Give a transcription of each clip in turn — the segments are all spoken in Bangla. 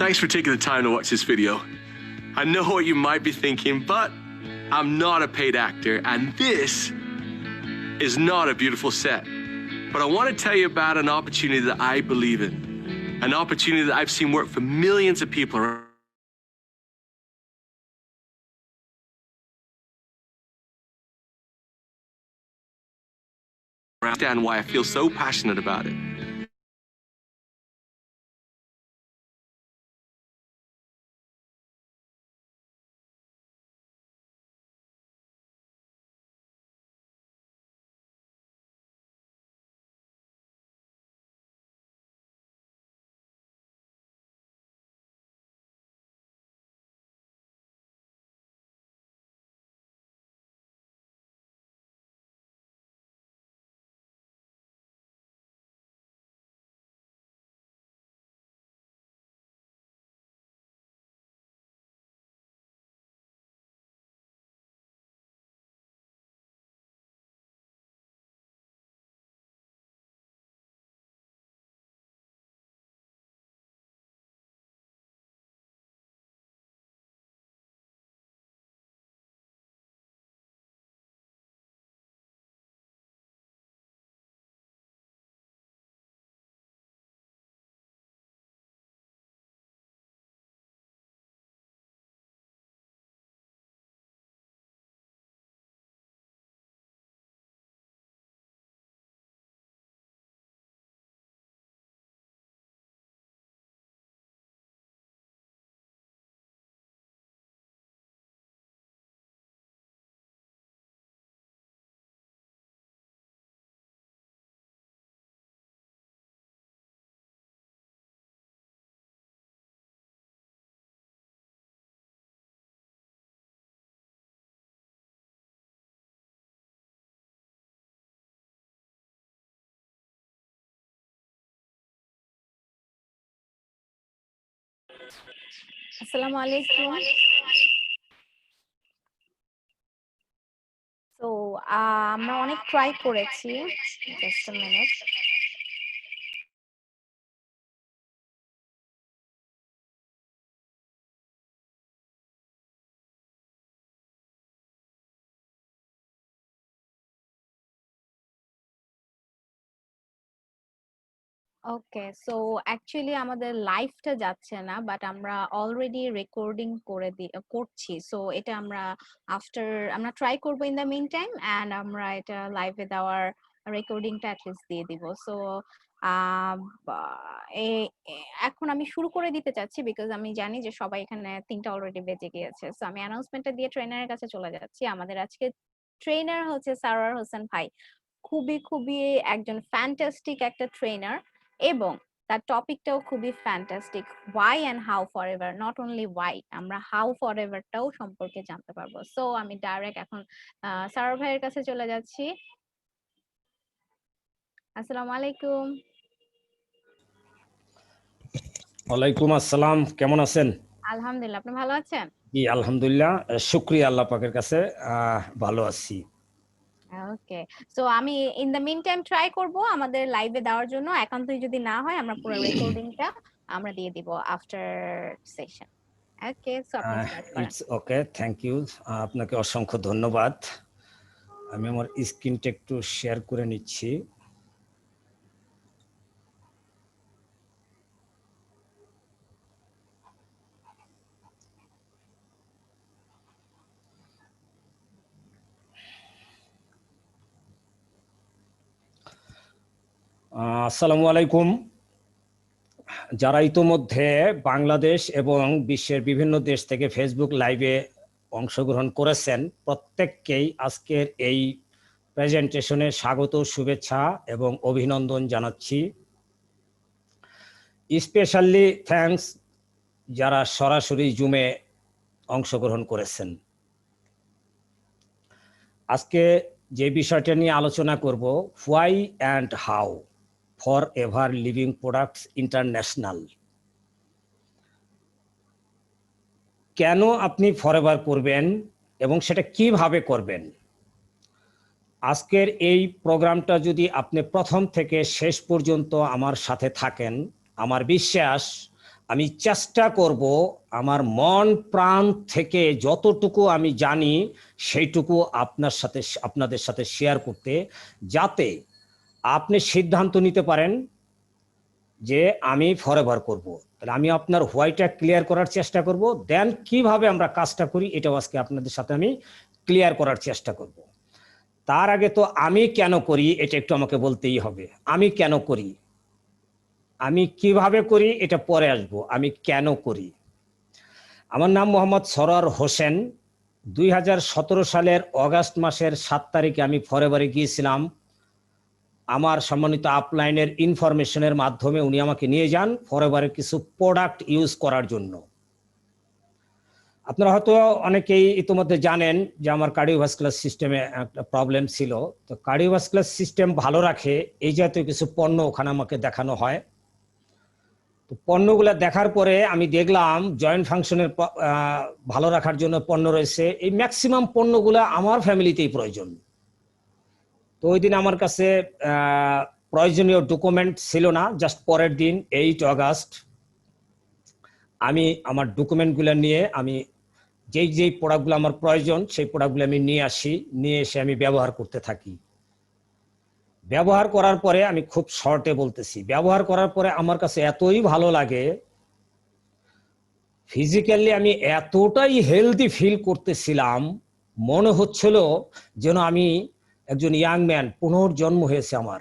Thanks for taking the time to watch this video. I know what you might be thinking, but I'm not a paid actor, and this is not a beautiful set. But I want to tell you about an opportunity that I believe in, an opportunity that I've seen work for millions of people around. Understand why I feel so passionate about it. আসসালামু আলাইকুম। তো আমরা অনেক ট্রাই করেছি। Just a minute. Okay, so actually আমাদের লাইভটা যাচ্ছে না, বাট আমরা অলরেডি রেকর্ডিং করছি। সো এটা আমরা আমরা ট্রাই করব in the mean time, and আমরা এটা লাইভে দেওয়ার রেকর্ডিংটা এট লিস্ট দিয়ে দিব। সো এখন আমি শুরু করে দিতে চাচ্ছি, বিকজ আমি জানি যে সবাই এখানে ৩টা অলরেডি বেজে গিয়েছে। সো আমি অ্যানাউন্সমেন্টটা দিয়ে ট্রেনারের কাছে চলে যাচ্ছি। আমাদের আজকে ট্রেনার হচ্ছে সারোয়ার হোসেন ভাই। খুবই একজন ফ্যান্টাস্টিক একটা ট্রেনার, এবং তার টপিকটাও খুবই fantastic. Why and how forever, not only why, আমরা হাউ ফরএভারটাও সম্পর্কে জানতে পারবো। সো আমি ডাইরেক্ট এখন সারোয়ার ভাইয়ের কাছে চলে যাচ্ছি। আসসালামু আলাইকুম। ওয়ালাইকুম আসসালাম, কেমন আছেন? আলহামদুলিল্লাহ, আপনি ভালো আছেন? জি আলহামদুলিল্লাহ, শুকরিয়া আল্লাহ পাকের কাছে, ভালো আছি। ওকে, সো আমি in the mean time try করব আমাদের লাইভে দেওয়ার জন্য। একান্তই যদি না হয়, আমরা পুরো রেকর্ডিংটা আমরা দিয়ে দিব আফটার সেশন। ওকে, সো আপনি স্টার্ট করেন। ইটস ওকে, থ্যাংক ইউ, আপনাকে অসংখ্য ধন্যবাদ। আমি আমার স্ক্রিনটা একটু শেয়ার করে নিচ্ছি। আসসালামু আলাইকুম। যারা ইতোমধ্যে বাংলাদেশ এবং বিশ্বের বিভিন্ন দেশ থেকে ফেসবুক লাইভে অংশগ্রহণ করেছেন, প্রত্যেককেই আজকের এই প্রেজেন্টেশনে স্বাগত, শুভেচ্ছা এবং অভিনন্দন জানাচ্ছি। স্পেশালি থ্যাঙ্কস যারা সরাসরি জুমে অংশগ্রহণ করেছেন। আজকে যে বিষয়টা নিয়ে আলোচনা করব, why and how for ever living products international. কেন আপনি ফরএভার করবেন এবং সেটা কিভাবে করবেন। আজকের এই প্রোগ্রামটা যদি আপনি প্রথম থেকে শেষ পর্যন্ত আমার সাথে থাকেন, আমার বিশ্বাস আমি চেষ্টা করব আমার মন প্রাণ থেকে যতটুকু আমি জানি সেইটুকু আপনাদের সাথে শেয়ার করতে, যাতে আপনি সিদ্ধান্ত নিতে পারেন যে আমি ফরএভার করব। তাহলে আমি আপনার হোয়াইটা ক্লিয়ার করার চেষ্টা করব, দেন কিভাবে আমরা কাজটা করি এটাও আজকে আপনাদের সাথে আমি ক্লিয়ার করার চেষ্টা করব। তার আগে তো আমি কেন করি এটা একটু আমাকে বলতেই হবে। আমি কেন করি, আমি কিভাবে করি এটা পরে আসব, আমি কেন করি। আমার নাম মোহাম্মদ সরোয়ার হোসেন। 2017 সালের অগাস্ট মাসের 7 তারিখে আমি ফরএভারে গিয়েছিলাম। আমার সম্মানিত আপলাইনের ইনফরমেশনের মাধ্যমে উনি আমাকে নিয়ে যান ফরএভারের কিছু প্রোডাক্ট ইউজ করার জন্য। আপনারা হয়তো অনেকেই ইতিমধ্যে জানেন যে আমার কার্ডিওভাস্কুলার সিস্টেমে একটা প্রবলেম ছিল। তো কার্ডিওভাস্কুলার সিস্টেম ভালো রাখে এই জাতীয় কিছু পণ্য ওখানে আমাকে দেখানো হয়। তো পণ্যগুলো দেখার পরে আমি দেখলাম জয়েন্ট ফাংশনের ভালো রাখার জন্য পণ্য রয়েছে। এই ম্যাক্সিমাম পণ্যগুলো আমার ফ্যামিলিতেই প্রয়োজন। তো ওই দিন আমার কাছে প্রয়োজনীয় ডকুমেন্ট ছিল না। জাস্ট পরের দিন 8 অগাস্ট আমি আমার ডকুমেন্টগুলো নিয়ে আমি যেই প্রোডাক্টগুলো আমার প্রয়োজন সেই প্রোডাক্টগুলো আমি নিয়ে আসি, নিয়ে এসে আমি ব্যবহার করতে থাকি। ব্যবহার করার পরে আমি খুব শর্টে বলতেছি, ব্যবহার করার পরে আমার কাছে এতই ভালো লাগে, ফিজিক্যালি আমি এতটাই হেলদি ফিল করতেছিলাম, মনে হচ্ছিল যেন আমি একজন ইয়াং ম্যান, পুনর্জন্ম হয়েছে আমার।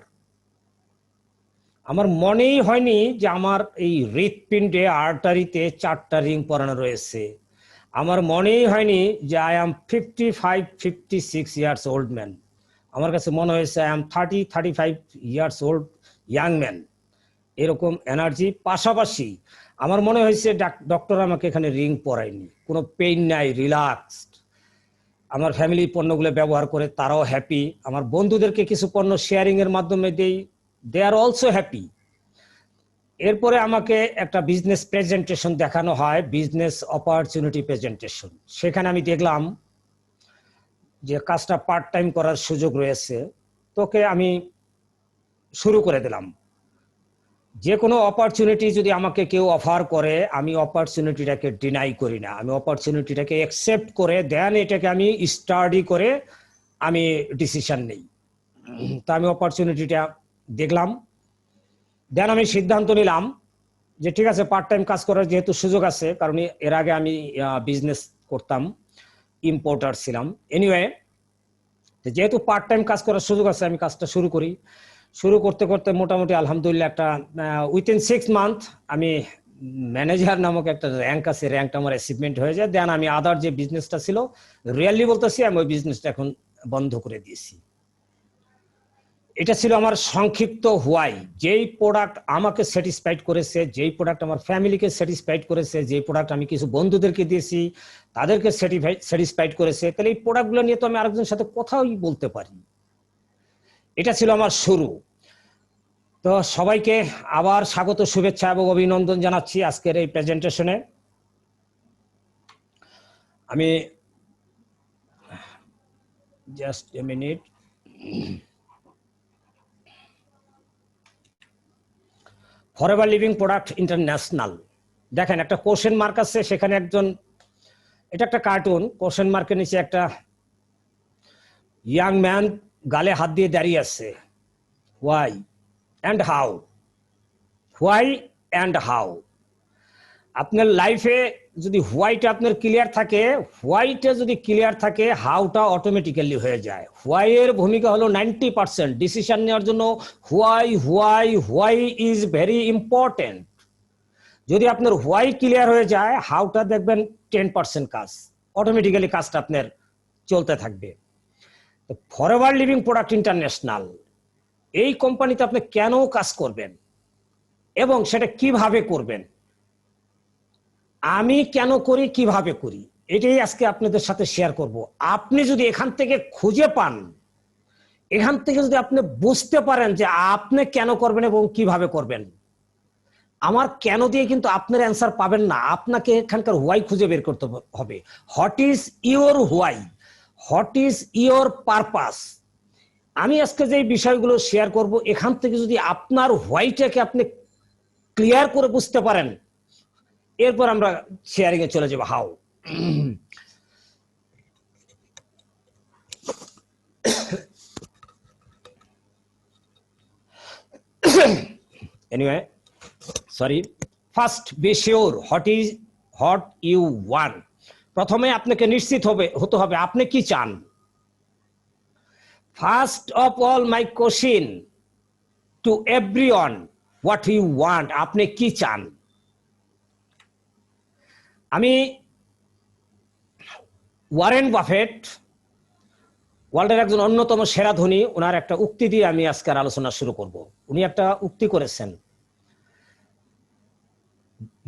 আমার মনেই হয়নি যে আমার এই হৃৎপিণ্ডে আর্টারিতে 4টা রিং পরানো রয়েছে। আমার মনেই হয়নি যে I am 55-56 years old man. আমার কাছে মনে হয়েছে I am 30-35 years old young man. এরকম এনার্জি। পাশাপাশি আমার মনে হয়েছে ডক্টর আমাকে এখানে রিং পরায়নি, কোনো পেইন নাই, রিল্যাক্সড। আমার ফ্যামিলি পণ্যগুলো ব্যবহার করে তারাও হ্যাপি। আমার বন্ধুদেরকে কিছু পণ্য শেয়ারিং এর মাধ্যমে দেই, দে আর অলসো হ্যাপি। এরপরে আমাকে একটা বিজনেস প্রেজেন্টেশন দেখানো হয়, বিজনেস অপরচুনিটি প্রেজেন্টেশন। সেখানে আমি দেখলাম যে কাজটা পার্ট টাইম করার সুযোগ রয়েছে। তোকে আমি শুরু করে দিলাম। যে কোনো অপরচুনিটি যদি আমাকে কেউ অফার করে আমি অপরচুনিটিটাকে ডিনাই করি না, আমি অপরচুনিটিটাকে অ্যাকসেপ্ট করে দেন এটাকে আমি স্টাডি করে আমি ডিসিশন নেই। তা আমি অপরচুনিটিটা দেখলাম, দেন আমি সিদ্ধান্ত নিলাম যে ঠিক আছে, পার্ট টাইম কাজ করার যেহেতু সুযোগ আছে, কারণ এর আগে আমি বিজনেস করতাম, ইম্পোর্টার ছিলাম। এনিওয়ে, যেহেতু পার্ট টাইম কাজ করার সুযোগ আছে আমি কাজটা শুরু করি। শুরু করতে করতে মোটামুটি আলহামদুলিল্লাহ একটা উইথিন 6 মান্থ আমি ম্যানেজার নামক একটা র্যাঙ্ক আছে, র্যাঙ্কটা আমার অ্যাচিভমেন্ট হয়ে যায়। দেন আমি আদার যে বিজনেসটা ছিল, রিয়েলি বলতেছি আমি ওই বিজনেসটা এখন বন্ধ করে দিয়েছি। এটা ছিল আমার সংক্ষিপ্ত হোয়াই। যেই প্রোডাক্ট আমাকে স্যাটিসফাইড করেছে, যেই প্রোডাক্ট আমার ফ্যামিলিকে স্যাটিসফাইড করেছে, যেই প্রোডাক্ট আমি কিছু বন্ধুদেরকে দিয়েছি তাদেরকে স্যাটিসফাইড করেছে, তাহলে এই প্রোডাক্টগুলো নিয়ে তো আমি আরেকজনের সাথে কথাই বলতে পারি। এটা ছিল আমার শুরু। তো সবাইকে আবার স্বাগত, শুভেচ্ছা এবং অভিনন্দন জানাচ্ছি আজকের এই প্রেজেন্টেশনে। আমি just a minute. Forever Living product international, দেখেন একটা কোশ্চেন মার্ক আছে, সেখানে একজন, এটা একটা কার্টুন, কোশ্চেন মার্কের নিচে একটা ইয়াং ম্যান গালে হাত দিয়ে দাঁড়িয়ে আছে। Why and how, why and how. আপনার লাইফে যদি হোয়াইটা আপনার ক্লিয়ার থাকে, হোয়াইটা যদি ক্লিয়ার থাকে, হাউটা অটোমেটিক্যালি হয়ে যায়। হোয়াই এর ভূমিকা হলো 90%। ডিসিশন নেওয়ার জন্য why why why is very important. যদি আপনার হোয়াই ক্লিয়ার হয়ে যায়, হাউটা দেখবেন 10% কাজ, অটোমেটিক্যালি কাজটা আপনার চলতে থাকবে। ফরএভার লিভিং প্রোডাক্ট ইন্টারন্যাশনাল, এই কোম্পানিতে আপনি কেন কাজ করবেন এবং সেটা কিভাবে করবেন, আমি কেন করি, কিভাবে করি, এটাই আজকে আপনাদের সাথে শেয়ার করব। আপনি যদি এখান থেকে খুঁজে পান, এখান থেকে যদি আপনি বুঝতে পারেন যে আপনি কেন করবেন এবং কিভাবে করবেন, আমার কেন দিয়ে কিন্তু আপনার অ্যান্সার পাবেন না, আপনাকে এখানকার হোয়াই খুঁজে বের করতে হবে। What is your why, what is your purpose. আমি আজকে যে বিষয়গুলো শেয়ার করব, এখান থেকে যদি আপনার হোয়াইটাকে আপনি ক্লিয়ার করে বুঝতে পারেন, এরপর আমরা শেয়ারিং এ চলে যাব how. anyway sorry, first be sure what you want. প্রথমে আপনাকে নিশ্চিত হতে হবে আপনি কি চান। First of all my question to everyone, what you want, আপনি কি চান। আমি ওয়ারেন বাফেট, ওয়ার্ল্ডের একজন অন্যতম সেরা ধনী, ওনার একটা উক্তি দিয়ে আমি আজকের আলোচনা শুরু করব। উনি একটা উক্তি করেছেন,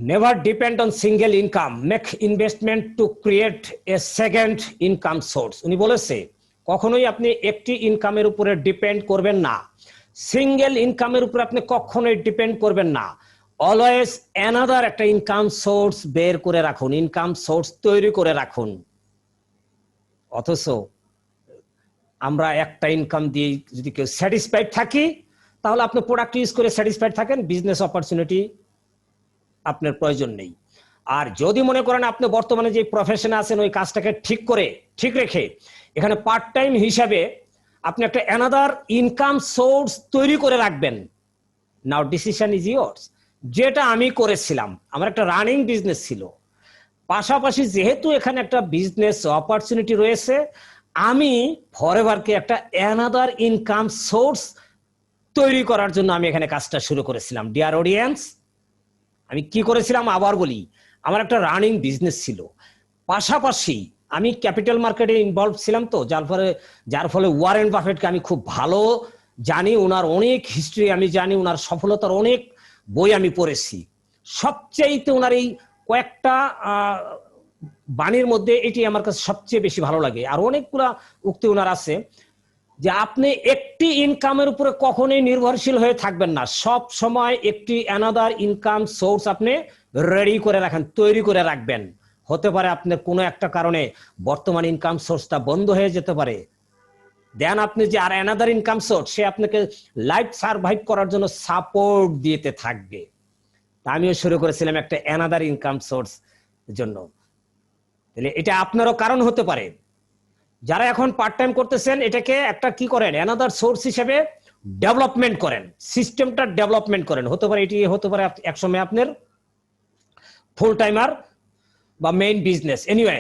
never depend on single income, make investment to create a second income source. উনি বলেছে কখনোই আপনি একটি ইনকামের উপরে ডিপেন্ড করবেন না, সিঙ্গেল ইনকামের উপরে আপনি কখনোই ডিপেন্ড করবেন না, অলওয়েজ অ্যানাদার একটা ইনকাম সোর্স বের করে রাখুন, ইনকাম সোর্স তৈরি করে রাখুন। অথচ আমরা একটা ইনকাম দিয়ে যদি কেউ স্যাটিসফাইড থাকি, তাহলে আপনি প্রোডাক্ট ইউজ করে স্যাটিসফাইড থাকেন, বিজনেস অপরচুনিটি আপনার প্রয়োজন নেই। আর যদি মনে করেন আপনি বর্তমানে যে প্রফেশনে আছেন ওই কাজটাকে ঠিক রেখে এখানে পার্ট টাইম হিসাবে আপনি একটা অ্যানাদার ইনকাম সোর্স তৈরি করে রাখবেন, নাও ডিসিশন ইজ ইয়ার্স। যেটা আমি করেছিলাম, আমার একটা রানিং বিজনেস ছিল, পাশাপাশি যেহেতু এখানে একটা বিজনেস অপরচুনিটি রয়েছে, আমি ফরএভারকে একটা অ্যানাদার ইনকাম সোর্স তৈরি করার জন্য আমি এখানে কাজটা শুরু করেছিলাম। ডিয়ার অডিয়েন্স, আমি কি করেছিলাম আবার বলি, আমার একটা রানিং বিজনেস ছিল, পাশাপাশি আমি ক্যাপিটাল মার্কেটে ইনভলভ ছিলাম, তো যার ফলে ওয়ারেন বাফেটকে আমি খুব ভালো জানি, ওনার অনেক হিস্ট্রি আমি জানি, ওনার সফলতার অনেক বই আমি পড়েছি। সবচেয়ে ওনার এই কয়েকটা বাণীর মধ্যে এটি আমার কাছে সবচেয়ে বেশি ভালো লাগে। আর অনেকগুলা উক্তি ওনার আছে যে আপনি একটি ইনকামের উপরে কখনোই নির্ভরশীল হয়ে থাকবেন না, সব সময় একটি অ্যানাদার ইনকাম সোর্স আপনি রেডি করে রাখেন, তৈরি করে রাখবেন। হতে পারে আপনার কোনো একটা কারণে বর্তমান ইনকাম সোর্সটা বন্ধ হয়ে যেতে পারে, দেন আপনি যে আর অ্যানাদার ইনকাম সোর্স, সে আপনাকে লাইফ সার্ভাইভ করার জন্য সাপোর্ট দিতে থাকবে। আমিও শুরু করেছিলাম একটা অ্যানাদার ইনকাম সোর্স জন্য। তাহলে এটা আপনারও কারণ হতে পারে। যারা এখন পার্ট টাইম করতেছেন, এটাকে একটা কি করেন, অ্যানাদার সোর্স হিসেবে ডেভেলপমেন্ট করেন, সিস্টেমটা ডেভেলপমেন্ট করেন। হতে পারে এটি হতে পারে একসময় আপনার ফুল টাইমার বা main business. Anyway,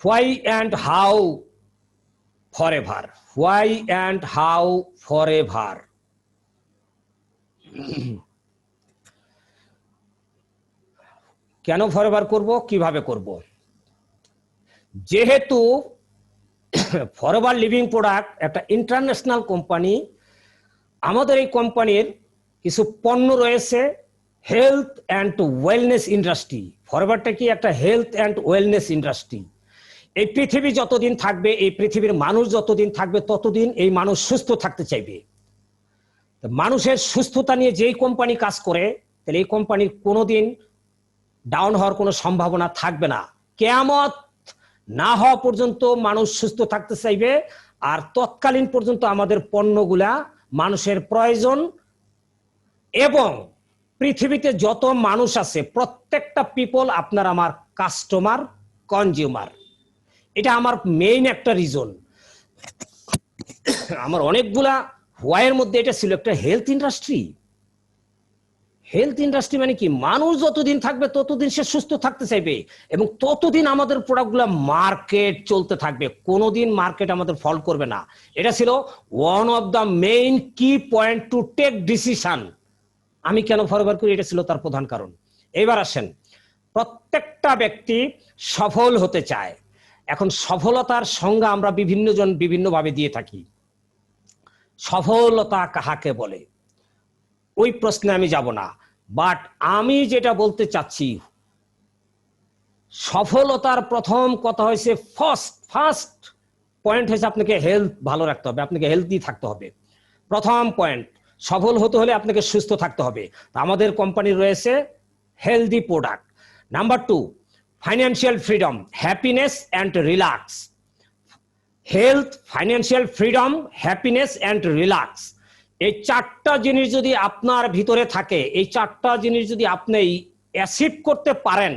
why and how forever, why and how forever. কেন ফরএভার করব, কিভাবে করব? যেহেতু ফরএভার লিভিং প্রোডাক্ট একটা ইন্টারন্যাশনাল কোম্পানি, আমাদের এই কোম্পানির কিছু পণ্য রয়েছে হেলথ অ্যান্ড ওয়েলনেস ইন্ডাস্ট্রি। ফরএভারটা কি একটা হেলথ অ্যান্ড ওয়েলনেস ইন্ডাস্ট্রি। এই পৃথিবী যতদিন থাকবে, এই পৃথিবীর মানুষ যতদিন থাকবে, ততদিন এই মানুষ সুস্থ থাকতে চাইবে। মানুষের সুস্থতা নিয়ে যেই কোম্পানি কাজ করে, তাহলে এই কোম্পানির কোনোদিন ডাউন হওয়ার কোনো সম্ভাবনা থাকবে না। কিয়ামত না হওয়া পর্যন্ত মানুষ সুস্থ থাকতে চাইবে, আর তৎকালীন পর্যন্ত আমাদের পণ্যগুলা মানুষের প্রয়োজন। এবং পৃথিবীতে যত মানুষ আছে, প্রত্যেকটা পিপল আপনার আমার কাস্টমার, কনজিউমার। এটা আমার মেইন একটা রিজন। আমার অনেকগুলা হোয়াইয়ের মধ্যে এটা ছিল একটা হেলথ ইন্ডাস্ট্রি। হেলথ ইন্ডাস্ট্রি মানে কি, মানুষ যতদিন থাকবে ততদিন সে সুস্থ থাকতে চাইবে, এবং ততদিন আমাদের প্রোডাক্টগুলো মার্কেট চলতে থাকবে, কোনোদিন মার্কেট আমাদের ফল করবে না। এটা ছিল ওয়ান অফ দ্য মেইন কি পয়েন্ট টু টেক ডিসিশন। আমি কেন ফরওয়ার্ড করি, এটা ছিল তার প্রধান কারণ। এবার আসেন, প্রত্যেকটা ব্যক্তি সফল হতে চায়। এখন সফলতার সংজ্ঞা আমরা বিভিন্ন জন বিভিন্নভাবে দিয়ে থাকি। সফলতা কাহাকে বলে, ওই প্রশ্নে আমি যাব না, বাট আমি যেটা বলতে চাচ্ছি, সফলতার প্রথম কথা হয়েছে, ফার্স্ট পয়েন্ট হয়েছে আপনাকে হেলথ ভালো রাখতে হবে, আপনাকে হেলদি থাকতে হবে। প্রথম পয়েন্ট, সফল হতে হলে আপনাকে সুস্থ থাকতে হবে। আমাদের কোম্পানির রয়েছে healthy product. Number 2, financial freedom, happiness and relax. Health, financial freedom, happiness and relax, এই চারটা জিনিস যদি আপনার ভিতরে থাকে, এই চারটা জিনিস যদি আপনি অ্যাচিভ করতে পারেন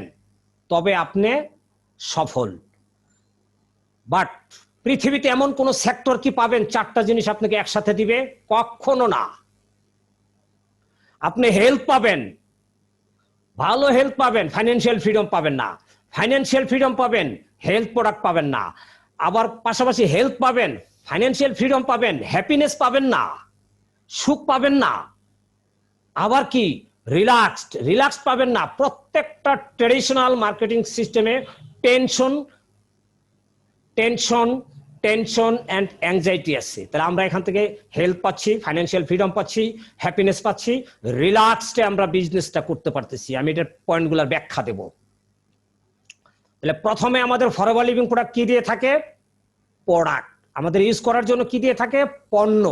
তবে আপনি সফল। বাট পৃথিবীতে এমন কোন সেক্টর কি পাবেন 4টা জিনিস আপনাকে একসাথে দিবে? কখনো না। আপনি হেলথ পাবেন, ভালো হেলথ পাবেন, ফাইন্যান্সিয়াল ফ্রিডম পাবেন না। ফাইন্যান্সিয়াল ফ্রিডম পাবেন, হেলথ প্রোডাক্ট পাবেন না। আবার পাশাপাশি হেলথ পাবেন, ফাইন্যান্সিয়াল ফ্রিডম পাবেন, হ্যাপিনেস পাবেন না, সুখ পাবেন না। আবার কি রিল্যাক্সড পাবেন না। প্রত্যেকটা ট্রেডিশনাল মার্কেটিং সিস্টেমে tension tension tension and anxiety আছে। তাহলে আমরা এখান থেকে হেলথ পাচ্ছি, ফাইন্যান্সিয়াল ফ্রিডম পাচ্ছি, হ্যাপিনেস পাচ্ছি, রিল্যাক্সডে আমরা বিজনেসটা করতে পারতেছি। আমি এটার পয়েন্টগুলোর ব্যাখ্যা দেব। তাহলে প্রথমে আমাদের ফরএভার লিভিং প্রোডাক্ট কি দিয়ে থাকে? প্রোডাক্ট। আমাদের ইউজ করার জন্য কি দিয়ে থাকে? পণ্য।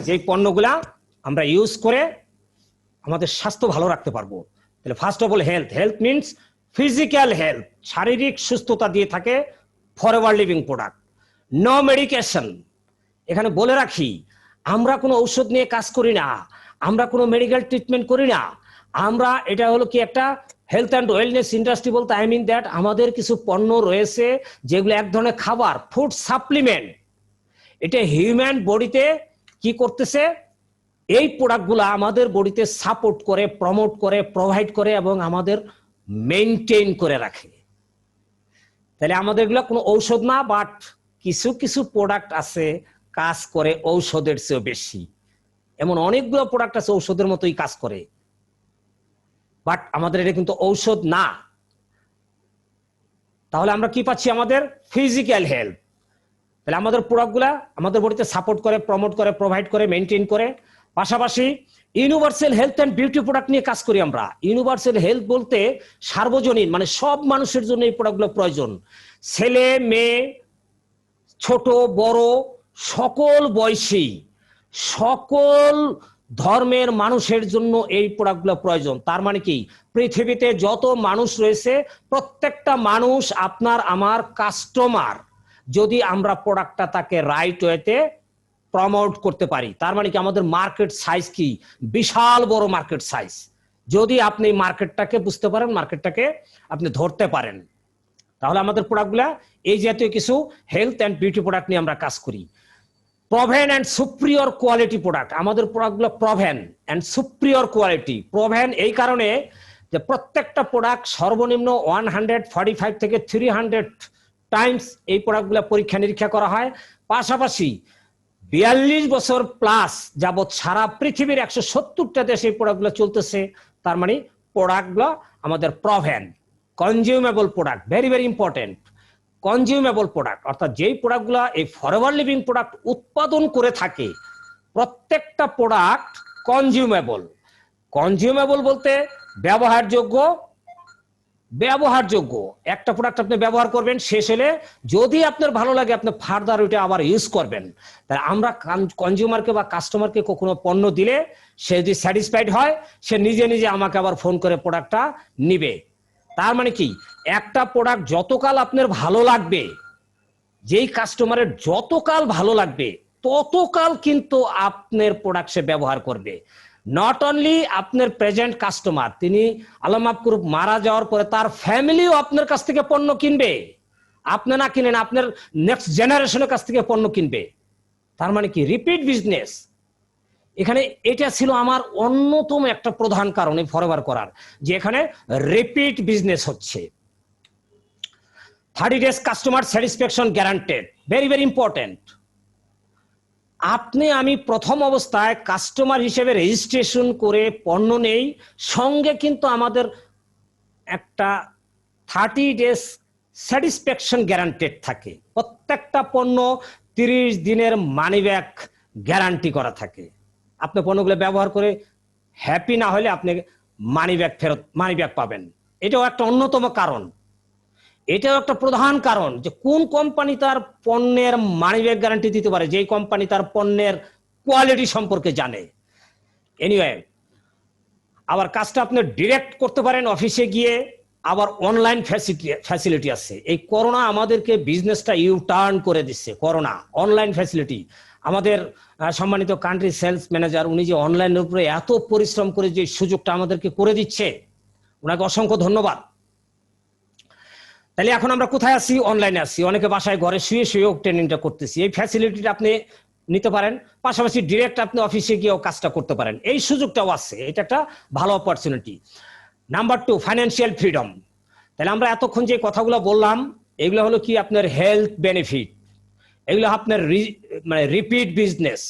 যেই পণ্যগুলা আমরা ইউজ করে আমাদের স্বাস্থ্য ভালো রাখতে পারবো। তাহলে first of all health means physical health, শারীরিক সুস্থতা দিয়ে থাকে Forever Living product. No medication. এখানে বলে রাখি, আমরা কোনো ঔষধ নিয়ে কাজ করি না, আমরা কোনো মেডিকেল ট্রিটমেন্ট করি না। আমরা এটা হলো কি একটা হেলথ অ্যান্ড ওয়েলনেস ইন্ডাস্ট্রি বলতে আই মিন দ্যাট আমাদের কিছু পণ্য রয়েছে যেগুলো এক ধরনের খাবার, ফুড সাপ্লিমেন্ট। এটা হিউম্যান বডিতে কি করতেছে? এই প্রোডাক্টগুলো আমাদের বডিতে সাপোর্ট করে, প্রমোট করে, প্রোভাইড করে এবং আমাদের মেনটেন করে রাখে। তাহলে আমাদের এগুলো কোনো ঔষধ না, বাট কিছু কিছু প্রোডাক্ট আছে কাজ করে ঔষধের চেয়ে বেশি। এমন অনেকগুলো প্রোডাক্ট আছে ঔষধের মতোই কাজ করে, বাট আমাদের এটা কিন্তু ঔষধ না। তাহলে আমরা কি পাচ্ছি? আমাদের ফিজিক্যাল হেলথ। তাহলে আমাদের প্রোডাক্টগুলা আমাদের বডিতে সাপোর্ট করে, প্রমোট করে, প্রোভাইড করে, মেনটেন করে। পাশাপাশি universal health and beauty product নিয়ে কাজ করি আমরা। ইউনিভার্সাল হেলথ বলতে সার্বজনীন, মানে সব মানুষের জন্য এই প্রোডাক্টগুলো প্রয়োজন। ছেলে মেয়ে, ছোট বড়, সকল বয়সী, সকল ধর্মের মানুষের জন্য এই প্রোডাক্টগুলো প্রয়োজন। তার মানে কি, পৃথিবীতে যত মানুষ রয়েছে প্রত্যেকটা মানুষ আপনার আমার কাস্টমার, যদি আমরা প্রোডাক্টটা তাকে রাইট ওয়েতে প্রমোট করতে পারি। তার মানে কি, আমাদের মার্কেট সাইজ কি বিশাল বড় মার্কেট সাইজ। যদি আপনি মার্কেটটাকে বুঝতে পারেন, মার্কেটটাকে আপনি ধরতে পারেন, তাহলে আমাদের প্রোডাক্টগুলা এই জাতীয় কিছু হেলথ অ্যান্ড বিউটি প্রোডাক্ট নিয়ে আমরা কাজ করি। Proven and Superior quality product. আমাদের প্রোডাক্টগুলো proven and Superior quality. Proven এই কারণে যে প্রত্যেকটা প্রোডাক্ট সর্বনিম্ন 145 থেকে 300 টাইমস এই প্রোডাক্টগুলো পরীক্ষা নিরীক্ষা করা হয়। পাশাপাশি 42 বছর প্লাস যাবৎ সারা পৃথিবীর 170টা দেশে এই প্রোডাক্টগুলো চলতেছে। তার মানে প্রোডাক্টগুলো আমাদের proven, consumable product, very very important. Consumable product অর্থাৎ যেই প্রোডাক্টগুলো এই ফরএভার লিভিং প্রোডাক্ট উৎপাদন করে থাকে প্রত্যেকটা প্রোডাক্ট কনজিউমেবল। কনজিউমেবল বলতে ব্যবহারযোগ্য। একটা প্রোডাক্ট আপনি ব্যবহার করবেন, শেষ হলে যদি আপনার ভালো লাগে আপনি ফার্দার ওইটা আবার ইউজ করবেন। তাই আমরা কনজিউমারকে বা কাস্টমারকে কখনো পণ্য দিলে সে যদি স্যাটিসফাইড হয় সে নিজে নিজে আমাকে আবার ফোন করে প্রোডাক্টটা নিবে। তার মানে কি, একটা প্রোডাক্ট যতকাল আপনার ভালো লাগবে, যেই কাস্টমারের যতকাল ভালো লাগবে ততকাল কিন্তু আপনার প্রোডাক্ট সে ব্যবহার করবে। নট অনলি আপনার প্রেজেন্ট কাস্টমার, তিনি আল্লাহ মাফ করুক মারা যাওয়ার পরে তার ফ্যামিলিও আপনার কাছ থেকে পণ্য কিনবে। আপনি না কিনেন, আপনার নেক্সট জেনারেশনের কাছ থেকে পণ্য কিনবে। তার মানে কি, রিপিট বিজনেস। এখানে এটা ছিল আমার অন্যতম একটা প্রধান কারণ এই ফরএভার করার, যে এখানে রিপিট বিজনেস হচ্ছে। 30 days customer satisfaction guaranteed, very very important. আপনি আমি প্রথম অবস্থায় কাস্টমার হিসেবে রেজিস্ট্রেশন করে পণ্য নেই, সঙ্গে কিন্তু আমাদের একটা 30 days স্যাটিসফ্যাকশন গ্যারান্টেড থাকে। প্রত্যেকটা পণ্য 30 দিনের মানি ব্যাক গ্যারান্টি করা থাকে। আপনি পণ্যগুলো ব্যবহার করে হ্যাপি না হলে আপনি মানি ব্যাক পাবেন। এটাও একটা অন্যতম কারণ, এটাও একটা প্রধান কারণ যে কোন কোম্পানি তার পণ্যের মানি ব্যাক গ্যারান্টি দিতে পারে, যেই কোম্পানি তার পণ্যের কোয়ালিটি সম্পর্কে জানে। এনিওয়ে, আবার কাজটা আপনি ডিরেক্ট করতে পারেন অফিসে গিয়ে, আবার অনলাইন ফ্যাসিলিটি আছে। এই করোনা আমাদেরকে বিজনেসটা ইউ টার্ন করে দিচ্ছে। করোনা, অনলাইন ফ্যাসিলিটি, আমাদের সম্মানিত কান্ট্রি সেলস ম্যানেজার উনি যে অনলাইনের উপরে এত পরিশ্রম করে যে সুযোগটা আমাদেরকে করে দিচ্ছে, ওনাকে অসংখ্য ধন্যবাদ। তাহলে এখন আমরা কোথায় আছি? অনলাইনে আছি। অনেকে বাসায় ঘরে শুয়ে শুয়েও ট্রেনিংটা করতেছি। এই ফ্যাসিলিটিটা আপনি নিতে পারেন, পাশাপাশি ডিরেক্ট আপনি অফিসে গিয়েও কাজটা করতে পারেন, এই সুযোগটাও আছে। এটা একটা ভালো অপরচুনিটি। Number 2, financial freedom. তাহলে আমরা এতক্ষণ যে কথাগুলো বললাম এগুলো হলো কি আপনার হেলথ বেনিফিট, এগুলো আপনার মানে রিপিট বিজনেস।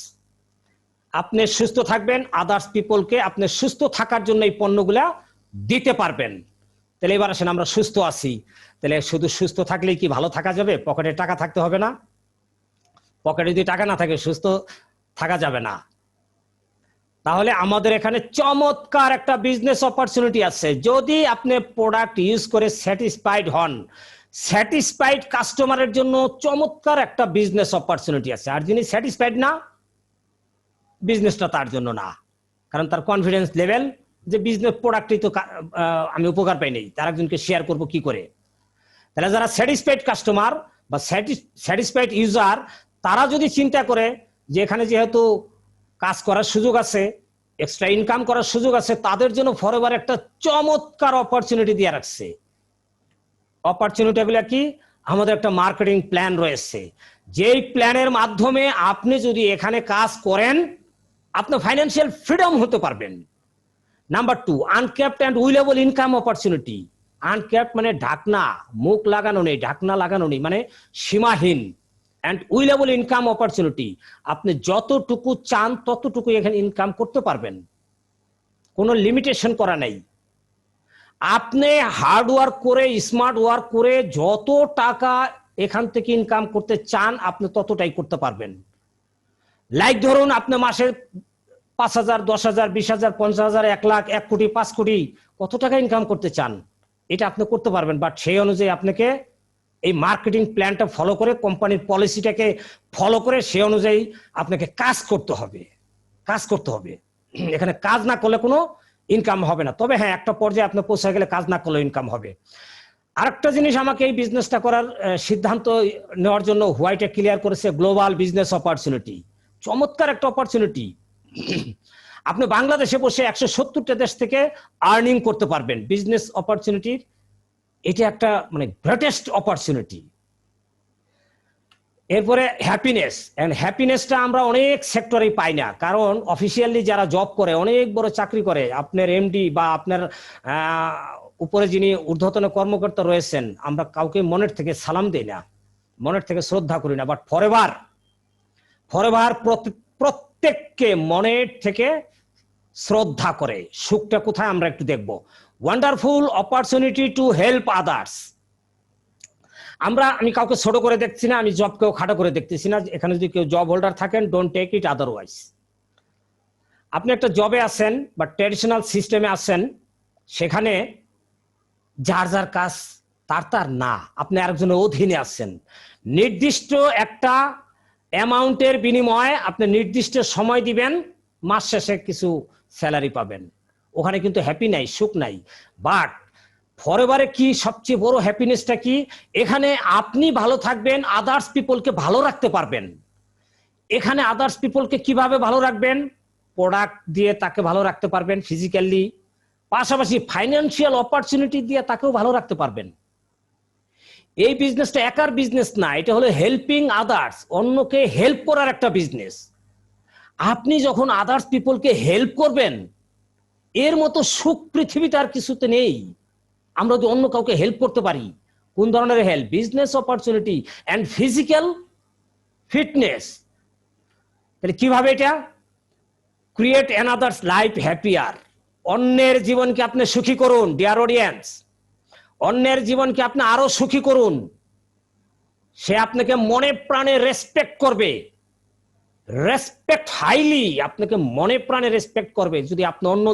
আপনি সুস্থ থাকবেন, আদার্স পিপলকে আপনি সুস্থ থাকার জন্য এই পণ্যগুলা দিতে পারবেন। তাহলে এবার আসেন, আমরা সুস্থ আছি, তাহলে শুধু সুস্থ থাকলেই কি ভালো থাকা যাবে? পকেটে টাকা থাকতে হবে না? পকেটে যদি টাকা না থাকে সুস্থ থাকা যাবে না। তাহলে আমাদের এখানে চমৎকার একটা বিজনেস অপরচুনিটি আছে। যদি আপনি প্রোডাক্ট ইউজ করে স্যাটিসফাইড হন, স্যাটিসফাইড কাস্টমারের জন্য চমৎকার একটা বিজনেস অপরচুনিটি আছে। আর যিনি স্যাটিসফাইড না, বিজনেসটা তার জন্য না, কারণ তার কনফিডেন্স লেভেল যে বিজনেস প্রোডাক্টই তো আমি উপকার পাই নাই, তার একজনকে শেয়ার করব কি করে। তাহলে যারা স্যাটিসফাইড কাস্টমার বা স্যাটিসফাইড ইউজার, তারা যদি চিন্তা করে যে এখানে যেহেতু কাজ করার সুযোগ আছে, এক্সট্রা ইনকাম করার সুযোগ আছে, তাদের জন্য ফরএভার একটা চমৎকার অপরচুনিটি দিয়ে রাখছে। অপরচুনিটিগুলো কি? আমাদের একটা মার্কেটিং প্ল্যান রয়েছে, যেই প্ল্যানের মাধ্যমে আপনি যদি এখানে কাজ করেন আপনি ফাইন্যান্সিয়াল ফ্রিডম হতে পারবেন। Number 2, uncapped and willable income opportunity. Uncapped মানে ঢাকনা, মুখ লাগানো নেই, ঢাকনা লাগানো নেই, মানে সীমাহীন। অ্যান্ড উইলেবল ইনকাম অপরচুনিটি, আপনি যতটুকু চান ততটুকু এখানে ইনকাম করতে পারবেন, কোনো লিমিটেশন করা নেই। আপনি হার্ড ওয়ার্ক করে, স্মার্ট ওয়ার্ক করে যত টাকা এখান থেকে ইনকাম করতে চান আপনি ততটাই করতে পারবেন। লাইক ধরুন আপনি মাসে 5,000, 10,000, 20,000, 50,000, 1 লাখ, 1 কোটি, 5 কোটি, কত টাকা ইনকাম করতে চান এটা আপনি করতে পারবেন। বাট সেই অনুযায়ী আপনাকে এই মার্কেটিং প্ল্যানটা ফলো করে, কোম্পানির পলিসিটাকে ফলো করে সেই অনুযায়ী আপনাকে কাজ করতে হবে, কাজ করতে হবে। এখানে কাজ না করলে কোনো ইনকাম হবে না। তবে হ্যাঁ, একটা পর্যায়ে আপনি পৌঁছে গেলে কাজ না করলেও ইনকাম হবে। আরেকটা জিনিস আমাকে এই বিজনেসটা করার সিদ্ধান্ত নেওয়ার জন্য হোয়াইটে ক্লিয়ার করেছে, গ্লোবাল বিজনেস অপরচুনিটি। চমৎকার একটা অপরচুনিটি। আপনি বাংলাদেশে বসে 170টা দেশ থেকে আর্নিং করতে পারবেন। বিজনেস অপরচুনিটির এটা একটা মানে গ্রেটেস্ট অপরচুনিটি। এরপরে হ্যাপিনেস। এন্ড হ্যাপিনেসটা আমরা অনেক সেক্টরেই পাই না, কারণ অফিসিয়ালি যারা জব করে, অনেক বড় চাকরি করে, আপনার এমডি বা আপনার উপরে যিনি ঊর্ধ্বতন কর্মকর্তা রয়েছেন, আমরা কাউকে মনের থেকে সালাম দেই না, মনের থেকে শ্রদ্ধা করি না। বাট ফরএভার প্রত্যেককে মনের থেকে শ্রদ্ধা করে। সুখটা কোথায় আমরা একটু দেখব। Wonderful opportunity to help others. আমি কাউকে ছোট করে দেখছি না, আমি জবকেও খাটো করে দেখতেছি না। এখানে যদি কেউ জব হোল্ডার থাকেন, ডোন্ট টেক ইট আদারওয়াইজ। আপনি একটা জবে আছেন বা ট্র্যাডিশনাল সিস্টেমে আছেন, সেখানে যার যার কাজ তার না, আপনি আরেকজনের অধীনে আছেন। নির্দিষ্ট একটা অ্যামাউন্টের বিনিময়ে আপনি নির্দিষ্ট সময় দিবেন, মাস শেষে কিছু স্যালারি পাবেন। ওখানে কিন্তু হ্যাপি নাই, সুখ নাই। বাট ফরএভারে কি সবচেয়ে বড় হ্যাপিনেসটা কি? এখানে আপনি ভালো থাকবেন, আদার্স পিপলকে ভালো রাখতে পারবেন। এখানে আদার্স পিপলকে কিভাবে ভালো রাখবেন? প্রোডাক্ট দিয়ে তাকে ভালো রাখতে পারবেন ফিজিক্যালি, পাশাপাশি ফাইন্যান্সিয়াল অপরচুনিটি দিয়ে তাকেও ভালো রাখতে পারবেন। এই বিজনেসটা একার বিজনেস না, এটা হলো হেল্পিং আদার্স, অন্যকে হেল্প করার একটা বিজনেস। আপনি যখন আদার্স পিপলকে হেল্প করবেন, এর মতো সুখ পৃথিবীতে আর কিছুতে নেই। আমরা যদি অন্য কাউকে হেল্প করতে পারি, কোন ধরনের help? Business opportunity and physical fitness. তাহলে কিভাবে এটা? Create another's life happier. অন্যের জীবনকে আপনি সুখী করুন, ডিয়ার অডিয়েন্স। অন্যের জীবনকে আপনি আরো সুখী করুন। সে আপনাকে মনে প্রাণে রেসপেক্ট করবে, রেসপেক্ট হাইলি, আপনাকে মনে প্রাণে রেসপেক্ট করবে যদি আপনি অন্য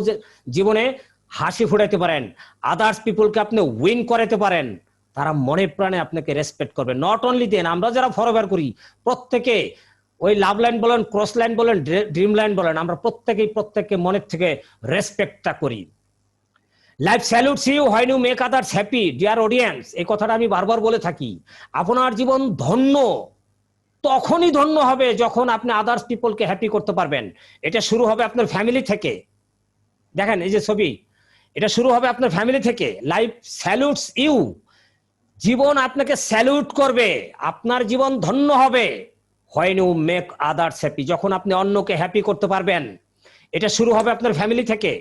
জীবনে হাসি ফুটাইতে পারেন, আদার্স পিপলকে আপনি উইন করাতে পারেন, তারা মনে প্রাণে আপনাকে রেসপেক্ট করবে। নট অনলি দেন, আমরা যারা ফরএভার করি প্রত্যেকে, ওই লাভ লাইন বলেন, ক্রস লাইন বলেন, ড্রিম লাইন বলেন, আমরা প্রত্যেককে মনের থেকে রেসপেক্টটা করি। Life salutes you when you make others happy. Dear audience, এই কথাটা আমি বারবার বলে থাকি। আপনার জীবন ধন্য তখনই ধন্য হবে যখন আপনি আদার্স পিপলকে হ্যাপি করতে পারবেন। এটা শুরু হবে আপনার ফ্যামিলি থেকে। দেখেন এই যে ছবি, এটা শুরু হবে আপনার ফ্যামিলি থেকে। লাইফ স্যালুটস ইউ, জীবন আপনাকে স্যালুট করবে, আপনার জীবন ধন্য হবে। When you make others happy, যখন আপনি অন্যকে হ্যাপি করতে পারবেন। এটা শুরু হবে আপনার ফ্যামিলি থেকে।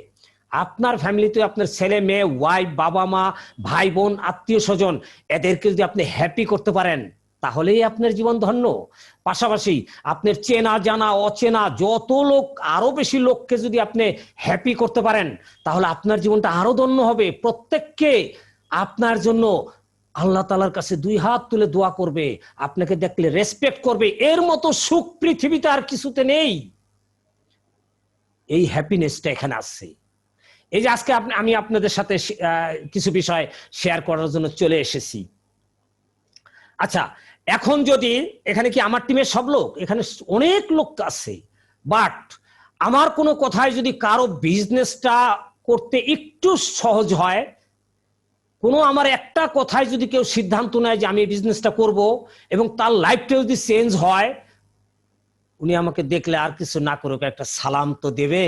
আপনার ফ্যামিলিতে আপনার ছেলে মেয়ে, ওয়াইফ, বাবা মা, ভাই বোন, আত্মীয় স্বজন, এদেরকে যদি আপনি হ্যাপি করতে পারেন তাহলেই আপনার জীবন ধন্য। পাশাপাশি আপনার চেনা জানা অচেনা যত লোক, আরো বেশি লোককে যদি আপনি হ্যাপি করতে পারেন তাহলে আপনার জীবনটা আরো ধন্য হবে। প্রত্যেককে আপনার জন্য আল্লাহ তাআলার কাছে 2 হাত তুলে দোয়া করবে, আপনাকে দেখলে রেসপেক্ট করবে। এর মতো সুখ পৃথিবীতে আর কিছুতে নেই। এই হ্যাপিনেসটা এখানে আছে। এই যে আজকে আমি আপনাদের সাথে কিছু বিষয় শেয়ার করার জন্য চলে এসেছি। আচ্ছা, এখন যদি এখানে কি আমার টিমের সব লোক? এখানে অনেক লোক আছে, বাট আমার কোনো কথায় যদি কারো বিজনেসটা করতে একটু সহজ হয়, কোনো আমার একটা কথায় যদি কেউ সিদ্ধান্ত নেয় যে আমি এই বিজনেসটা করব এবং তার লাইফটা যদি চেঞ্জ হয়, উনি আমাকে দেখলে আর কিছু না করুক একটা সালাম তো দেবে।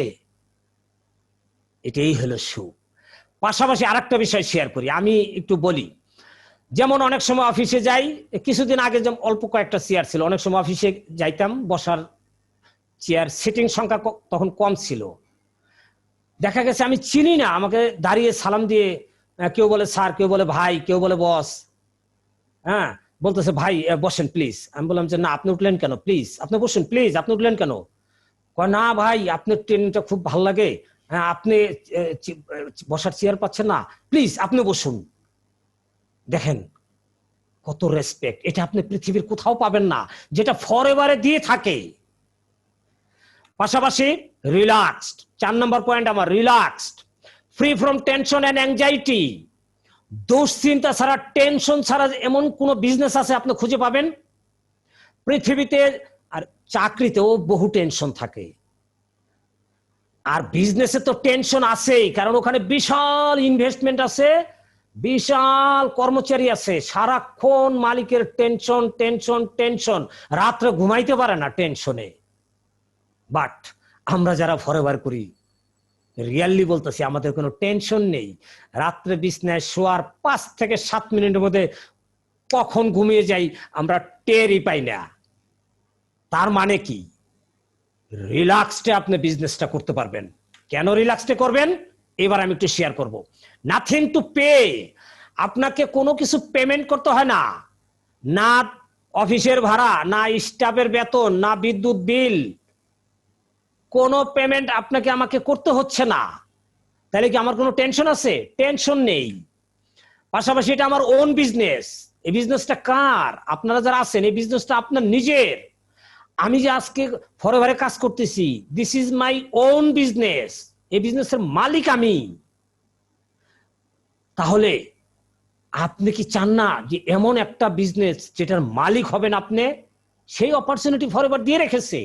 এটাই হলো সুখ। পাশাপাশি আরেকটা বিষয় শেয়ার করি, আমি একটু বলি। যেমন অনেক সময় অফিসে যাই, কিছুদিন আগে যেমন অল্প কয়েকটা চেয়ার ছিল, অনেক সময় অফিসে যাইতাম, বসার চেয়ার সিটিং সংখ্যা তখন কম ছিল। দেখা গেছে আমি চিনি না, আমাকে দাঁড়িয়ে সালাম দিয়ে কেউ বলে স্যার, কেউ বলে ভাই, কেউ বলে বস, হ্যাঁ, বলতেছে ভাই বসেন প্লিজ। আমি বললাম যে না, আপনি উঠলেন কেন? প্লিজ আপনি বসুন, প্লিজ আপনি উঠলেন কেন? কয় না ভাই, আপনার ট্রেনিংটা খুব ভালো লাগে, হ্যাঁ, আপনি বসার চেয়ার পাচ্ছেন না, প্লিজ আপনি বসুন। দেখেন কত রেসপেক্ট, এটা আপনি পৃথিবীর কোথাও পাবেন না, যেটা ফরএভারে দিয়ে থাকে। পাশাপাশি রিল্যাক্সড, 4 নম্বর পয়েন্ট আমার, relaxed, free from tension and anxiety. দুশ্চিন্তা ছাড়া, টেনশন ছাড়া এমন কোন বিজনেস আছে আপনি খুঁজে পাবেন পৃথিবীতে? আর চাকরিতেও বহু টেনশন থাকে, আর বিজনেসে তো টেনশন আছেই, কারণ ওখানে বিশাল ইনভেস্টমেন্ট আছে, বিশাল কর্মচারী আছে, সারাক্ষণ মালিকের টেনশন টেনশন টেনশন, রাত্রে ঘুমাইতে পারে না টেনশনে। বাট আমরা যারা ফরএভার করি, রিয়ালি বলতেছি, আমাদের কোনো টেনশন নেই। রাত্রে বিছনায় শোয়ার 5 থেকে 7 মিনিটের মধ্যে কখন ঘুমিয়ে যাই আমরা টেরই পাই না। তার মানে কি? রিল্যাক্সডে আপনি বিজনেসটা করতে পারবেন। কেন রিল্যাক্সডে করবেন এবার আমি একটু শেয়ার করব। নাথিং টু পে, আপনাকে কোনো কিছু পেমেন্ট করতে হয় না, না অফিসের ভাড়া, না স্টাফের বেতন, না বিদ্যুৎ বিল, কোনো পেমেন্ট আপনাকে আমাকে করতে হচ্ছে না। তাহলে কি আমার কোনো টেনশন আছে? টেনশন নেই। পাশাপাশি এটা আমার ওন বিজনেস। এই বিজনেসটা কার? আপনারা যারা আছেন, এই বিজনেসটা আপনার নিজের। আমি যে আজকে ফরএভারে কাজ করতেছি, this is my own business, এই বিজনেসের মালিক আমি। তাহলে আপনি কি চান না যে এমন একটা বিজনেস যেটার মালিক হবেন আপনি? সেই অপরচুনিটি ফরএভার দিয়ে রেখেছে।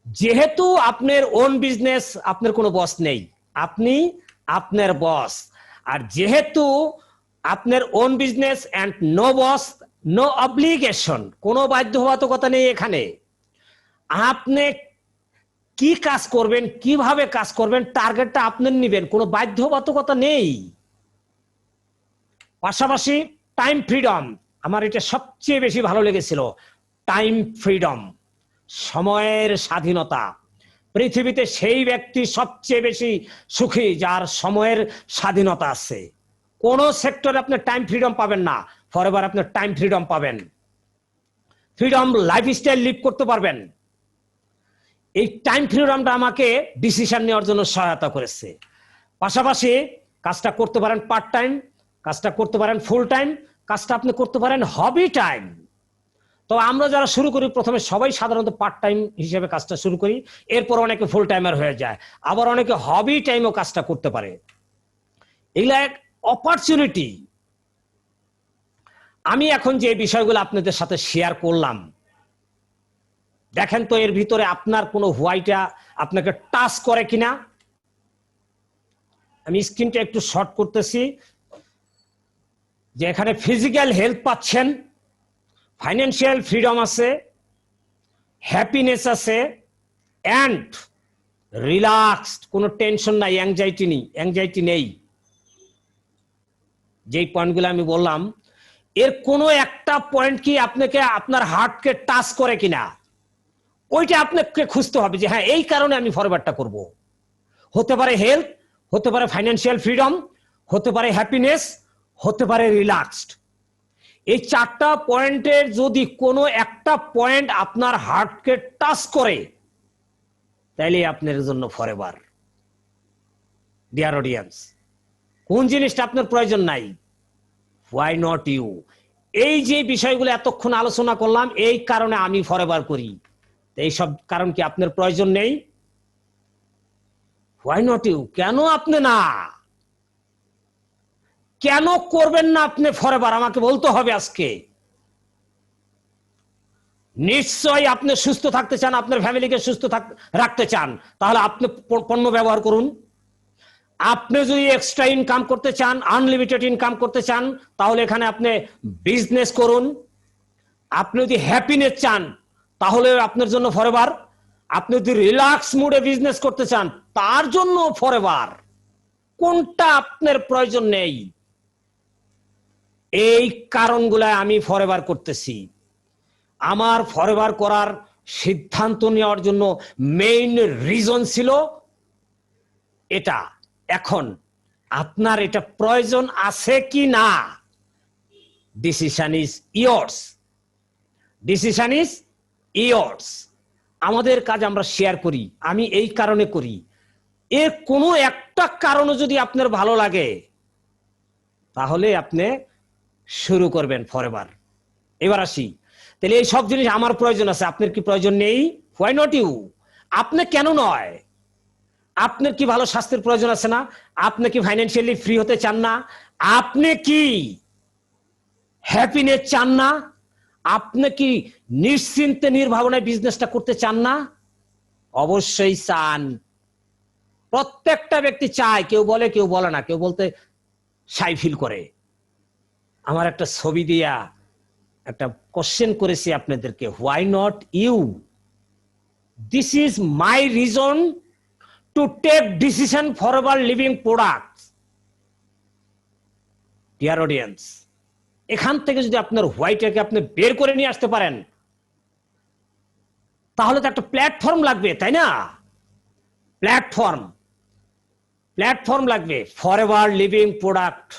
যেহেতু আপনার ওন বিজনেস, আপনার কোনো বস নেই, আপনি আপনার বস। আর যেহেতু আপনার own business and no boss, no obligation, কোনো বাধ্যবাধকতা নেই এখানে। আপনি কি কাজ করবেন, কিভাবে কাজ করবেন, টার্গেটটা আপনি নেবেন, কোনো বাধ্যবাধকতা নেই। পাশাপাশি টাইম ফ্রিডম, আমার এটা সবচেয়ে বেশি ভালো লেগেছিল। টাইম ফ্রিডম, সময়ের স্বাধীনতা। পৃথিবীতে সেই ব্যক্তি সবচেয়ে বেশি সুখী যার সময়ের স্বাধীনতা আছে। কোন সেক্টরে আপনি টাইম ফ্রিডম পাবেন না, ফরএভার আপনি টাইম ফ্রিডম পাবেন। ফ্রিডম লাইফস্টাইল লিভ করতে পারবেন। এই টাইম ফ্রিডমটা আমাকে ডিসিশন নেওয়ার জন্য সহায়তা করেছে। পাশাপাশি কাজটা করতে পারেন পার্ট টাইম, কাজটা করতে পারেন ফুল টাইম, কাজটা আপনি করতে পারেন হবি টাইম। তো আমরা যারা শুরু করি প্রথমে সবাই সাধারণত পার্ট টাইম হিসেবে কাজটা শুরু করি, এরপর অনেকে ফুল টাইমার হয়ে যায়, আবার অনেকে হবি টাইমও কাজটা করতে পারে। এগুলা এক অপরচুনিটি। আমি এখন যে বিষয়গুলো আপনাদের সাথে শেয়ার করলাম, দেখেন তো এর ভিতরে আপনার কোনো হোয়াইটা আপনাকে টাচ করে কিনা। আমি স্ক্রিনটা একটু শর্ট করতেছি, যে এখানে ফিজিক্যাল হেলথ পাচ্ছেন, ফাইন্যান্সিয়াল ফ্রিডম আছে, হ্যাপিনেস আছে, অ্যান্ড রিল্যাক্সড, কোনো টেনশন নাই, অ্যাংজাইটি নেই। যেই পয়েন্টগুলো আমি বললাম, এর কোনো একটা পয়েন্ট কি আপনাকে আপনার হার্টকে টাচ করে কিনা, ওইটা আপনাকে খুঁজতে হবে যে হ্যাঁ এই কারণে আমি ফরওয়ার্ডটা করব। হতে পারে হেলথ, হতে পারে ফাইন্যান্সিয়াল ফ্রিডম, হতে পারে হ্যাপিনেস, হতে পারে রিল্যাক্সড। এই চারটা পয়েন্টের যদি কোনো একটা পয়েন্ট আপনার হার্টকে টাচ করে, তাইলে আপনার জন্য ফরএভার। ডিয়ার অডিয়েন্স, কোন জিনিসটা আপনার প্রয়োজন নাই? Why not you? এই যে বিষয়গুলো এতক্ষণ আলোচনা করলাম, এই কারণে আমি ফরএভার করি। এই সব কারণ কি আপনার প্রয়োজন নেই? Why not you? কেন আপনি না, কেন করবেন না আপনি ফরএভার? আমাকে বলতে হবে আজকে। নিশ্চয়ই আপনি সুস্থ থাকতে চান, আপনার ফ্যামিলিকে সুস্থ রাখতে চান, তাহলে আপনি পণ্য ব্যবহার করুন। আপনি যদি এক্সট্রা ইনকাম করতে চান, আনলিমিটেড ইনকাম করতে চান, তাহলে এখানে আপনি বিজনেস করুন। আপনি যদি হ্যাপিনেস চান, তাহলে আপনার জন্য ফরএভার। আপনি যদি রিল্যাক্স মুডে বিজনেস করতে চান, তার জন্য ফরএভার। কোনটা আপনার প্রয়োজন নেই? এই কারণগুলো আমি ফরএভার করতেছি। আমার ফরএভার করার সিদ্ধান্ত নেওয়ার জন্য মেইন রিজন ছিল এটা। এখন আপনার এটা প্রয়োজন আছে কি না, decision is yours. Decision is yours. আমাদের কাজ আমরা শেয়ার করি, আমি এই কারণে করি। এর কোনো একটা কারণে যদি আপনার ভালো লাগে, তাহলে আপনি শুরু করবেন ফরএভার। এবার আসি, তাহলে এই সব জিনিস আমার প্রয়োজন আছে, আপনার কি প্রয়োজন নেই? Why not you? আপনি কেন নয়? আপনার কি ভালো স্বাস্থ্যের প্রয়োজন আছে না? আপনি কি ফাইন্যান্সিয়ালি ফ্রি হতে চান না? আপনি কি হ্যাপিনেস চান না? আপনি কি নিশ্চিন্তে নির্ভাবনায় বিজনেসটা করতে চান না? অবশ্যই চান। প্রত্যেকটা ব্যক্তি চায়, কেউ বলে কেউ বলে না, কেউ বলতে শাই ফিল করে। আমার একটা ছবি দিয়া একটা কোশ্চেন করেছি আপনাদেরকে, why not you? This is my reason to take decision Forever Living product. Dear audience, এখান থেকে যদি আপনার হোয়াইটাকে আপনি বের করে নিয়ে আসতে পারেন, তাহলে তো একটা প্ল্যাটফর্ম লাগবে, তাই না? প্ল্যাটফর্ম লাগবে। ফরএভার লিভিং প্রোডাক্ট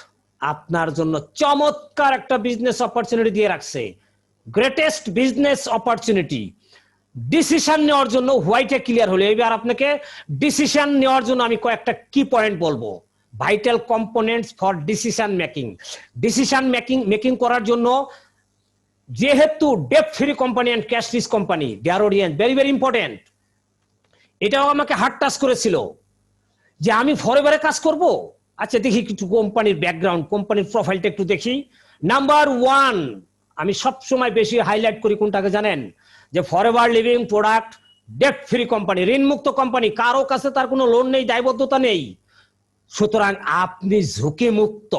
আপনার জন্য চমৎকার একটা বিজনেস অপরচুনিটি দিয়ে রাখছে, গ্রেটেস্ট বিজনেস অপরচুনিটি। ডিসিশন নেওয়ার জন্য হোয়াইটে ক্লিয়ার হলো। এবার আপনাকে ডিসিশন নেওয়ার জন্য আমি কয়েকটা কি পয়েন্ট বলবো, vital components for decision making. Decision making করার জন্য, যেহেতু date free company and cashless company, dear audience, very very important. এটাও আমাকে হার্ট টাচ করেছিল যে আমি ফরএভারে কাজ করব। আচ্ছা দেখি কিছু কোম্পানির ব্যাকগ্রাউন্ড, কোম্পানির প্রোফাইলটা একটু দেখি। নাম্বার 1, আমি সবসময় বেশি হাইলাইট করি কোনটাকে জানেন? যে Forever Living product debt free company, ঋণমুক্ত কোম্পানি, কারো কাছে তার কোনো লোন নেই, দায়বদ্ধতা নেই। সুতরাং আপনি ঝুঁকি মুক্ত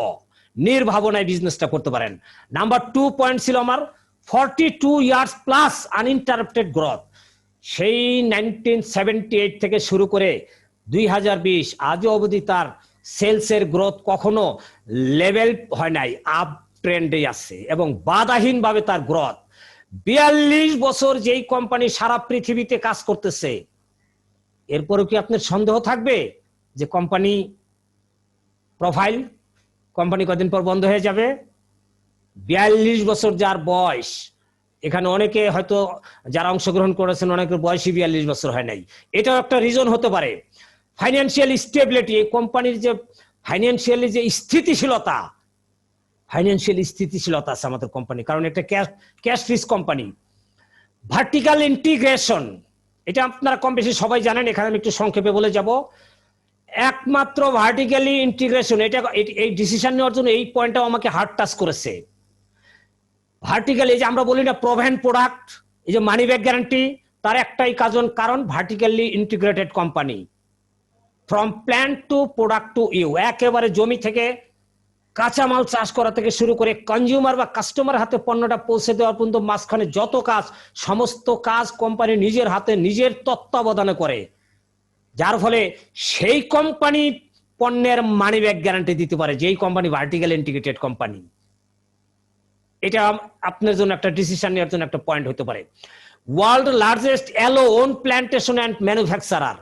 নির্ভাবনায় বিজনেসটা করতে পারেন। নাম্বার 2 পয়েন্ট ছিল আমার 42 ইয়ার্স প্লাস আনইন্টারাপ্টেড গ্রোথ। সেই 1978 থেকে শুরু করে 2020 আজও অবধি তার সেলসের গ্রোথ কখনো লেভেল হয় নাই, আপ ট্রেন্ডে আছে এবং বাধাহীন ভাবে তার গ্রোথ। 42 বছর যেই কোম্পানি সারা পৃথিবীতে কাজ করতেছে, এরপরও কি আপনার সন্দেহ থাকবে যে কোম্পানি প্রোফাইল, কোম্পানি কদিন পর বন্ধ হয়ে যাবে? 42 বছর যার বয়স, এখানে অনেকে হয়তো যারা অংশগ্রহণ করেছেন অনেকের বয়সই 42 বছর হয় নাই, এটাও একটা রিজন হতে পারে। ফাইন্যান্সিয়াল স্টেবিলিটি, এই কোম্পানির যে ফাইন্যান্সিয়ালি যে স্থিতিশীলতা, আছে আমাদের কোম্পানি, কারণ এটা cash rich company. Vertical integration, এটা আপনারা কম বেশি সবাই জানেন, এখানে আমি একটু সংক্ষেপে বলে যাব। একমাত্র ভার্টিক্যালি ইন্টিগ্রেশন, এটা এই ডিসিশন নেওয়ার জন্য এই পয়েন্টটাও আমাকে হার্ট টাচ করেছে। ভার্টিক্যালি, এই যে আমরা বলি না প্রভেন প্রোডাক্ট, এই যে মানি ব্যাক গ্যারান্টি, তার একটাই কারণ vertically integrated company. From plant to product to you, একেবারে জমি থেকে কাঁচামাল চাষ করা থেকে শুরু করে কনজিউমার বা কাস্টমার হাতে পণ্যটা পৌঁছে দেওয়ার পর্যন্ত মাঝখানে যত কাজ, সমস্ত কাজ কোম্পানি নিজের হাতে নিজের তত্ত্বাবধানে করে, যার ফলে সেই কোম্পানি পণ্যের মানি ব্যাক গ্যারান্টি দিতে পারে, যেই কোম্পানি ভার্টিক্যাল ইন্টিগ্রেটেড কোম্পানি। এটা আপনার জন্য একটা ডিসিশন নেওয়ার জন্য একটা পয়েন্ট হতে পারে। World largest aloe plantation and manufacturer.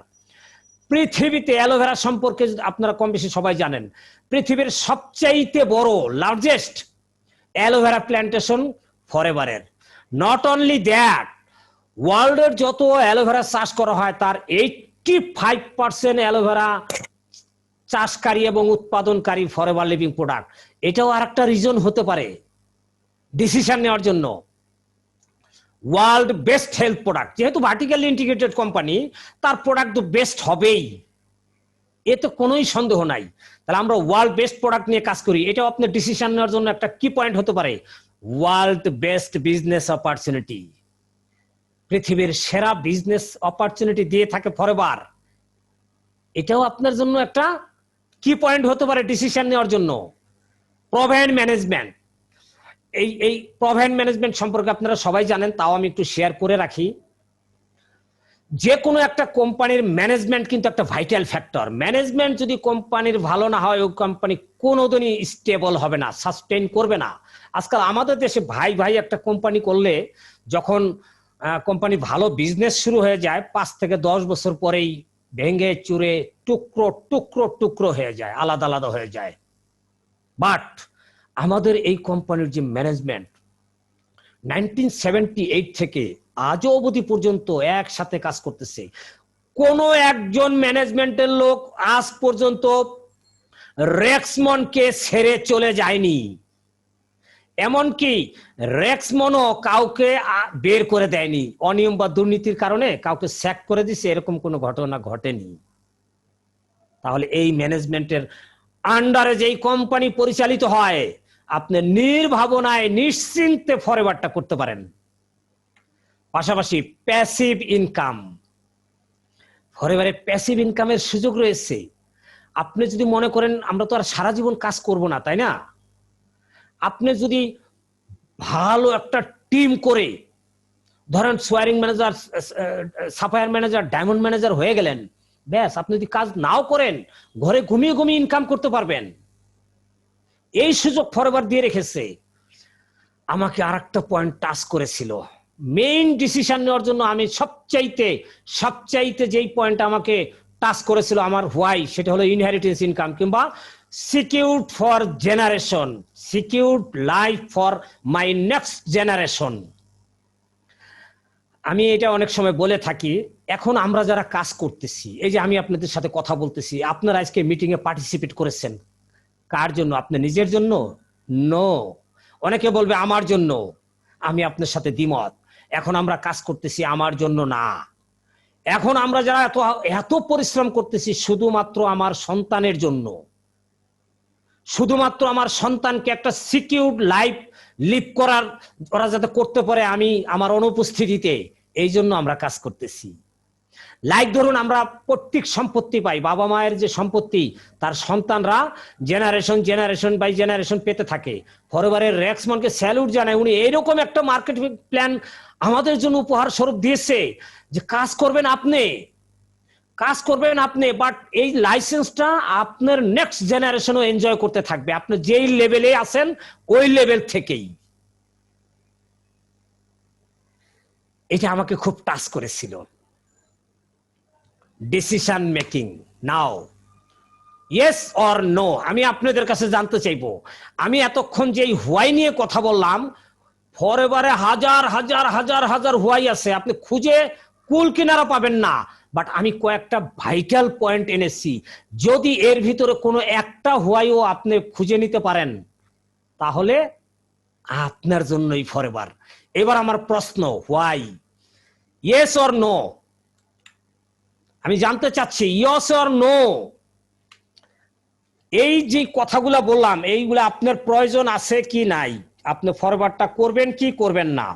পৃথিবীতে অ্যালোভেরা সম্পর্কে আপনারা কম বেশি সবাই জানেন, পৃথিবীর সবচাইতে বড় লার্জেস্ট অ্যালোভেরা প্ল্যান্টেশন ফরএভারের। নট অনলি দ্যাট, ওয়ার্ল্ডের যত অ্যালোভেরা চাষ করা হয় তার 85% অ্যালোভেরা চাষকারী এবং উৎপাদনকারী ফরএভার লিভিং প্রোডাক্ট। এটাও আর একটা রিজন হতে পারে ডিসিশন নেওয়ার জন্য। ওয়ার্ল্ড বেস্ট হেলথ প্রোডাক্ট, যেহেতু ভার্টিক্যালি ইন্টিগ্রেটেড কোম্পানি, তার প্রোডাক্ট তো বেস্ট হবেই, এতে কোনোই সন্দেহ নাই। তাহলে আমরা ওয়ার্ল্ড বেস্ট প্রোডাক্ট নিয়ে কাজ করি, এটাও আপনার ডিসিশন নেওয়ার জন্য একটা কি পয়েন্ট হতে পারে। ওয়ার্ল্ড বেস্ট বিজনেস অপরচুনিটি, পৃথিবীর সেরা বিজনেস অপরচুনিটি দিয়ে থাকে ফরএভার, এটাও আপনার জন্য একটা কি পয়েন্ট হতে পারে ডিসিশন নেওয়ার জন্য। প্রভেন্ট ম্যানেজমেন্ট, এই প্রভেন্ট ম্যানেজমেন্ট সম্পর্কে আপনারা সবাই জানেন, তাও আমি একটু শেয়ার করে রাখি। যে কোনো একটা কোম্পানির ম্যানেজমেন্ট কিন্তু একটা ভাইটাল ফ্যাক্টর। ম্যানেজমেন্ট যদি কোম্পানির ভালো না হয়, ওই কোম্পানি কোনোদিনই স্টেবল হবে না, সাস্টেইন করবে না। আজকাল আমাদের দেশে ভাই ভাই একটা কোম্পানি করলে, যখন কোম্পানি ভালো বিজনেস শুরু হয়ে যায়, 5 থেকে 10 বছর পরেই ভেঙে চুরে টুকরো টুকরো টুকরো হয়ে যায়, আলাদা আলাদা হয়ে যায়। বাট আমাদের এই কোম্পানির যে ম্যানেজমেন্ট 1978 থেকে আজও অবধি পর্যন্ত একসাথে কাজ করতেছে, কোন একজন ম্যানেজমেন্টের লোক আজ পর্যন্ত রেক্সমনকে ছেড়ে চলে যায়নি। এমনকি রেক্সমনও কাউকে বের করে দেয়নি, অনিয়ম বা দুর্নীতির কারণে কাউকে স্যাক করে দিছে, এরকম কোনো ঘটনা ঘটেনি। তাহলে এই ম্যানেজমেন্টের আন্ডারে যেই কোম্পানি পরিচালিত হয়, আপনি নির্ভাবনায় নিশ্চিন্তে ফরএভারটা করতে পারেন। পাশাপাশি প্যাসিভ ইনকাম, ফরএভারে প্যাসিভ ইনকামের সুযোগ রয়েছে। আপনি যদি মনে করেন আমরা তো আর সারা জীবন কাজ করব না, তাই না? আপনি যদি ভালো একটা টিম করে, ধরেন soaring manager, Sapphire manager, diamond manager হয়ে গেলেন, ব্যাস, আপনি যদি কাজ নাও করেন, ঘরে ঘুমিয়ে ঘুমিয়ে ইনকাম করতে পারবেন। এই সুযোগ ফরএভার দিয়ে রেখেছে। আমাকে আরেকটা পয়েন্ট টাচ করেছিল, মেইন ডিসিশন নেওয়ার জন্য আমি সবচাইতে যেই পয়েন্ট আমাকে টাচ করেছিল আমার হোয়াই, সেটা হলো ইনহেরিটেন্স ইনকাম কিংবা secured for generation, secured life for my next generation. আমি এটা অনেক সময় বলে থাকি। এখন আমরা যারা কাজ করতেছি, এই যে আমি আপনাদের সাথে কথা বলতেছি, আপনারা আজকে মিটিং এ পার্টিসিপেট করেছেন, কার জন্য? আপনি নিজের জন্য? নো। অনেকে বলবে আমার জন্য, আমি আপনার সাথে দ্বিমত। এখন আমরা কাজ করতেছি আমার জন্য না, এখন আমরা যারা এত পরিশ্রম করতেছি শুধুমাত্র আমার সন্তানের জন্য, শুধুমাত্র আমার সন্তানকে একটা সিকিউরড লাইফ লিভ করার, ওরা যাতে করতে পারে আমি আমার অনুপস্থিতিতে, এই জন্য আমরা কাজ করতেছি। লাইক ধরুন আমরা প্রত্যেক সম্পত্তি পাই, বাবা মায়ের যে সম্পত্তি তার সন্তানরা জেনারেশন বাই জেনারেশন পেতে থাকে। ফরএভারের রেক্সমনকে স্যালুট জানায়, উনি এইরকম একটা মার্কেট প্ল্যান আমাদের জন্য উপহার স্বরূপ দিয়েছে যে কাজ করবেন আপনি, বাট এই লাইসেন্সটা আপনার নেক্সট জেনারেশনও এনজয় করতে থাকবে, আপনি যেই লেভেলে আছেন ওই লেভেল থেকেই। এটা আমাকে খুব টাচ করেছিল। Decision making now, yes or no. আমি আপনাদের কাছে জানতে চাইবো, আমি এতক্ষণ যে হোয়াই নিয়ে কথা বললাম, ফরএভারে হাজার হাজার হাজার হাজার হোয়াই আছে, আপনি খুঁজে কুল কিনারা পাবেন না, বাট আমি কয়েকটা ভাইটাল পয়েন্ট এনেছি। যদি এর ভিতরে কোনো একটা হোয়াইও আপনি খুঁজে নিতে পারেন, তাহলে আপনার জন্যই ফরএভার। এবার আমার প্রশ্ন, হোয়াই, ইয়েস অর নো? আমি জানতে চাচ্ছি ইয়েস অর নো। এই যে কথাগুলা বললাম, এইগুলা আপনার প্রয়োজন আছে কি নাই? আপনি ফরওয়ার্ডটা করবেন কি করবেন না?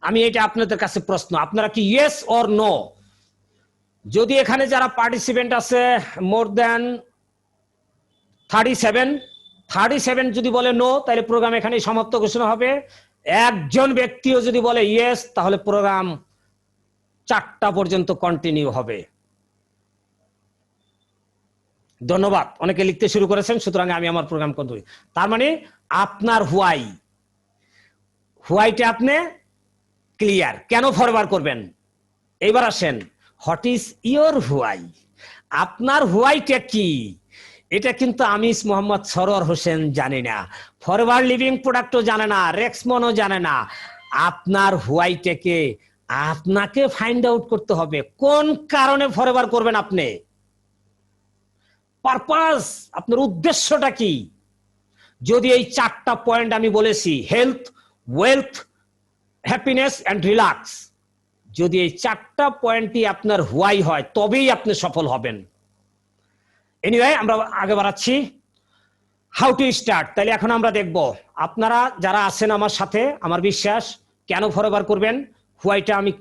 আমি এটা আপনাদের কাছে প্রশ্ন, আপনারা কি ইয়েস অর নো? যদি এখানে যারা পার্টিসিপেন্ট আছে মোর দেন 37 যদি বলে নো, তাহলে প্রোগ্রাম এখানেই সমাপ্ত ঘোষণা হবে। একজন ব্যক্তিও যদি বলে ইয়েস, তাহলে প্রোগ্রাম 4টা পর্যন্ত কন্টিনিউ হবে। ধন্যবাদ, অনেকে লিখতে শুরু করেছেন, সুতরাং আমি আমার প্রোগ্রাম করি। তার মানে আপনার হোয়াইটা আপনি ক্লিয়ার। কেন ফরওয়ার্ড করবেন? এবার আসেন, হোয়াট ইজ ইয়োর হোয়াই? আপনার হোয়াইটা কি? এটা কিন্তু আমি মোহাম্মদ সরোয়ার হোসেন জানি না, ফরওয়ার্ড লিভিং প্রোডাক্টও জানে না, রেক্সমনও জানে না। আপনার হোয়াইটাকে আপনাকে ফাইন্ড আউট করতে হবে। কোন কারণে ফরওয়ার্ড করবেন আপনি? পারপাস, আপনার উদ্দেশ্যটা কি? যদি এই 4টা পয়েন্ট আমি বলেছি, health, wealth, happiness and relax, যদি এই 4টা পয়েন্টই আপনার হোয়াই হয়, তবেই আপনি সফল হবেন। এনিওয়ে, আমরা আগে বাড়াচ্ছি। How to start. তাহলে এখন আমরা দেখব, আপনারা যারা আছেন আমার সাথে, আমার বিশ্বাস কেন ফরওয়ার্ড করবেন, হোয়াইটা আমি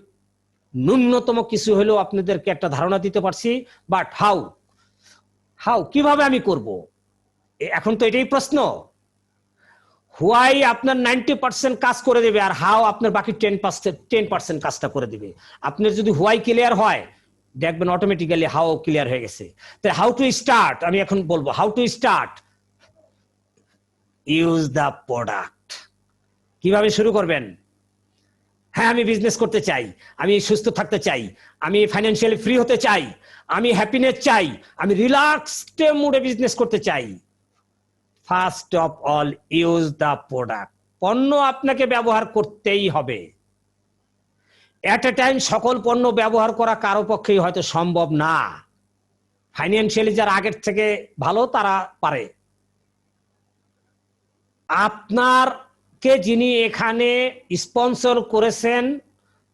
ন্যূনতম কিছু হলেও আপনাদেরকে একটা ধারণা দিতে পারছি। বাট হাউ কিভাবে আমি করব, এখন তো এটাই প্রশ্ন। হোয়াই আপনার 90% কাজ করে দেবে, আর হাউ আপনার বাকি 10% কাজটা করে দিবে। আপনার যদি হোয়াই ক্লিয়ার হয়, দেখবেন অটোমেটিক্যালি হাউ ক্লিয়ার হয়ে গেছে। তাই হাউ টু স্টার্ট আমি এখন বলবো। How to start, use the product. কিভাবে শুরু করবেন? হ্যাঁ, আমি বিজনেস করতে চাই, আমি সুস্থ থাকতে চাই, আমি ফাইন্যান্সিয়ালি ফ্রি হতে চাই, আমি হ্যাপিনেস চাই, আমি রিল্যাক্সড মুডে বিজনেস করতে চাই। First of all, use the product. পণ্য আপনাকে ব্যবহার করতেই হবে। এট এ টাইম সকল পণ্য ব্যবহার করা কারো পক্ষেই হয়তো সম্ভব না। ফাইন্যান্সিয়ালি যারা আগের থেকে ভালো তারা পারে। আপনারকে যিনি এখানে স্পন্সর করেছেন,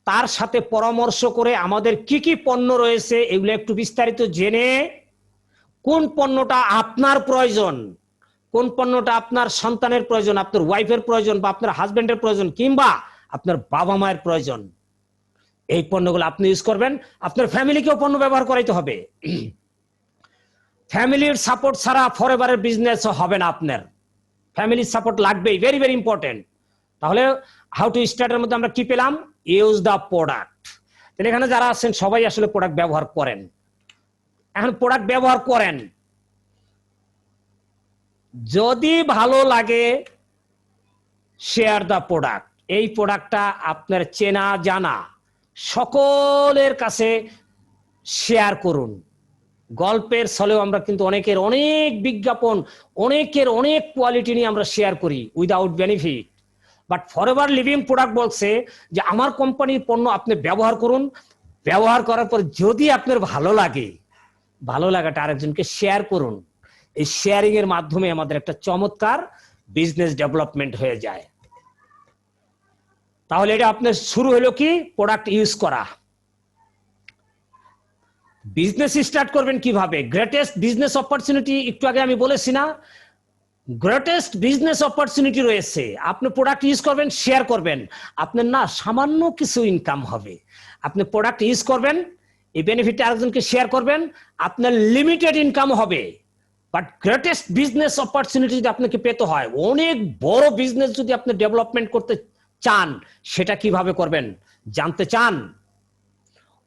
তার সাথে পরামর্শ করে আমাদের কি কি পণ্য রয়েছে এগুলো একটু বিস্তারিত জেনে, কোন পণ্যটা আপনার প্রয়োজন, কোন পণ্যটা আপনার সন্তানের প্রয়োজন, আপনার ওয়াইফের প্রয়োজন, বা আপনার হাজবেন্ডের প্রয়োজন, কিংবা আপনার বাবা মায়ের প্রয়োজন, এই পণ্যগুলো আপনি ইউজ করবেন। আপনার ফ্যামিলিকেও পণ্য ব্যবহার করাইতে হবে। ফ্যামিলির সাপোর্ট ছাড়া ফরএভারের বিজনেস হবে না। আপনার ফ্যামিলির সাপোর্ট লাগবেই, ভেরি ভেরি ইম্পর্টেন্ট। তাহলে হাউ টু স্টার্টের মধ্যে আমরা কি পেলাম? Use the product. তাহলে এখানে যারা আছেন সবাই আসলে প্রোডাক্ট ব্যবহার করেন। এখন প্রোডাক্ট ব্যবহার করেন, যদি ভালো লাগে শেয়ার দ্য প্রোডাক্ট। এই প্রোডাক্টটা আপনার চেনা জানা সকলের কাছে শেয়ার করুন। গল্পের ছলেও আমরা কিন্তু অনেকের অনেক বিজ্ঞাপন, অনেকের অনেক কোয়ালিটি নিয়ে আমরা শেয়ার করি without benefit. But forever Living product বলছে যে আমার কোম্পানির পণ্য আপনি ব্যবহার করুন, ব্যবহার করার পর যদি আপনার ভালো লাগে, ভালো লাগাটা আরেকজনকে শেয়ার করুন। এই শেয়ারিং এর মাধ্যমে আমাদের একটা চমৎকার বিজনেস ডেভেলপমেন্ট হয়ে যায়। তাহলে এটা আপনার শুরু হলো কি? প্রোডাক্ট ইউজ করা। বিজনেস স্টার্ট করবেন কিভাবে? গ্রেটেস্ট বিজনেস অপরচুনিটি, একটু আগে আমি বলেছি না, গ্রেটেস্ট বিজনেস অপরচুনিটি রয়েছে। আপনি প্রোডাক্ট ইউজ করবেন, শেয়ার করবেন, আপনার না সামান্য কিছু ইনকাম হবে। আপনি প্রোডাক্ট ইউজ করবেন, এই বেনিফিটটা আরেকজনকে শেয়ার করবেন, আপনার লিমিটেড ইনকাম হবে। বাট গ্রেটেস্ট বিজনেস অপরচুনিটি যদি আপনাকে পেতে হয়, অনেক বড় বিজনেস যদি আপনি ডেভেলপমেন্ট করতে চান, সেটা কিভাবে করবেন জানতে চান?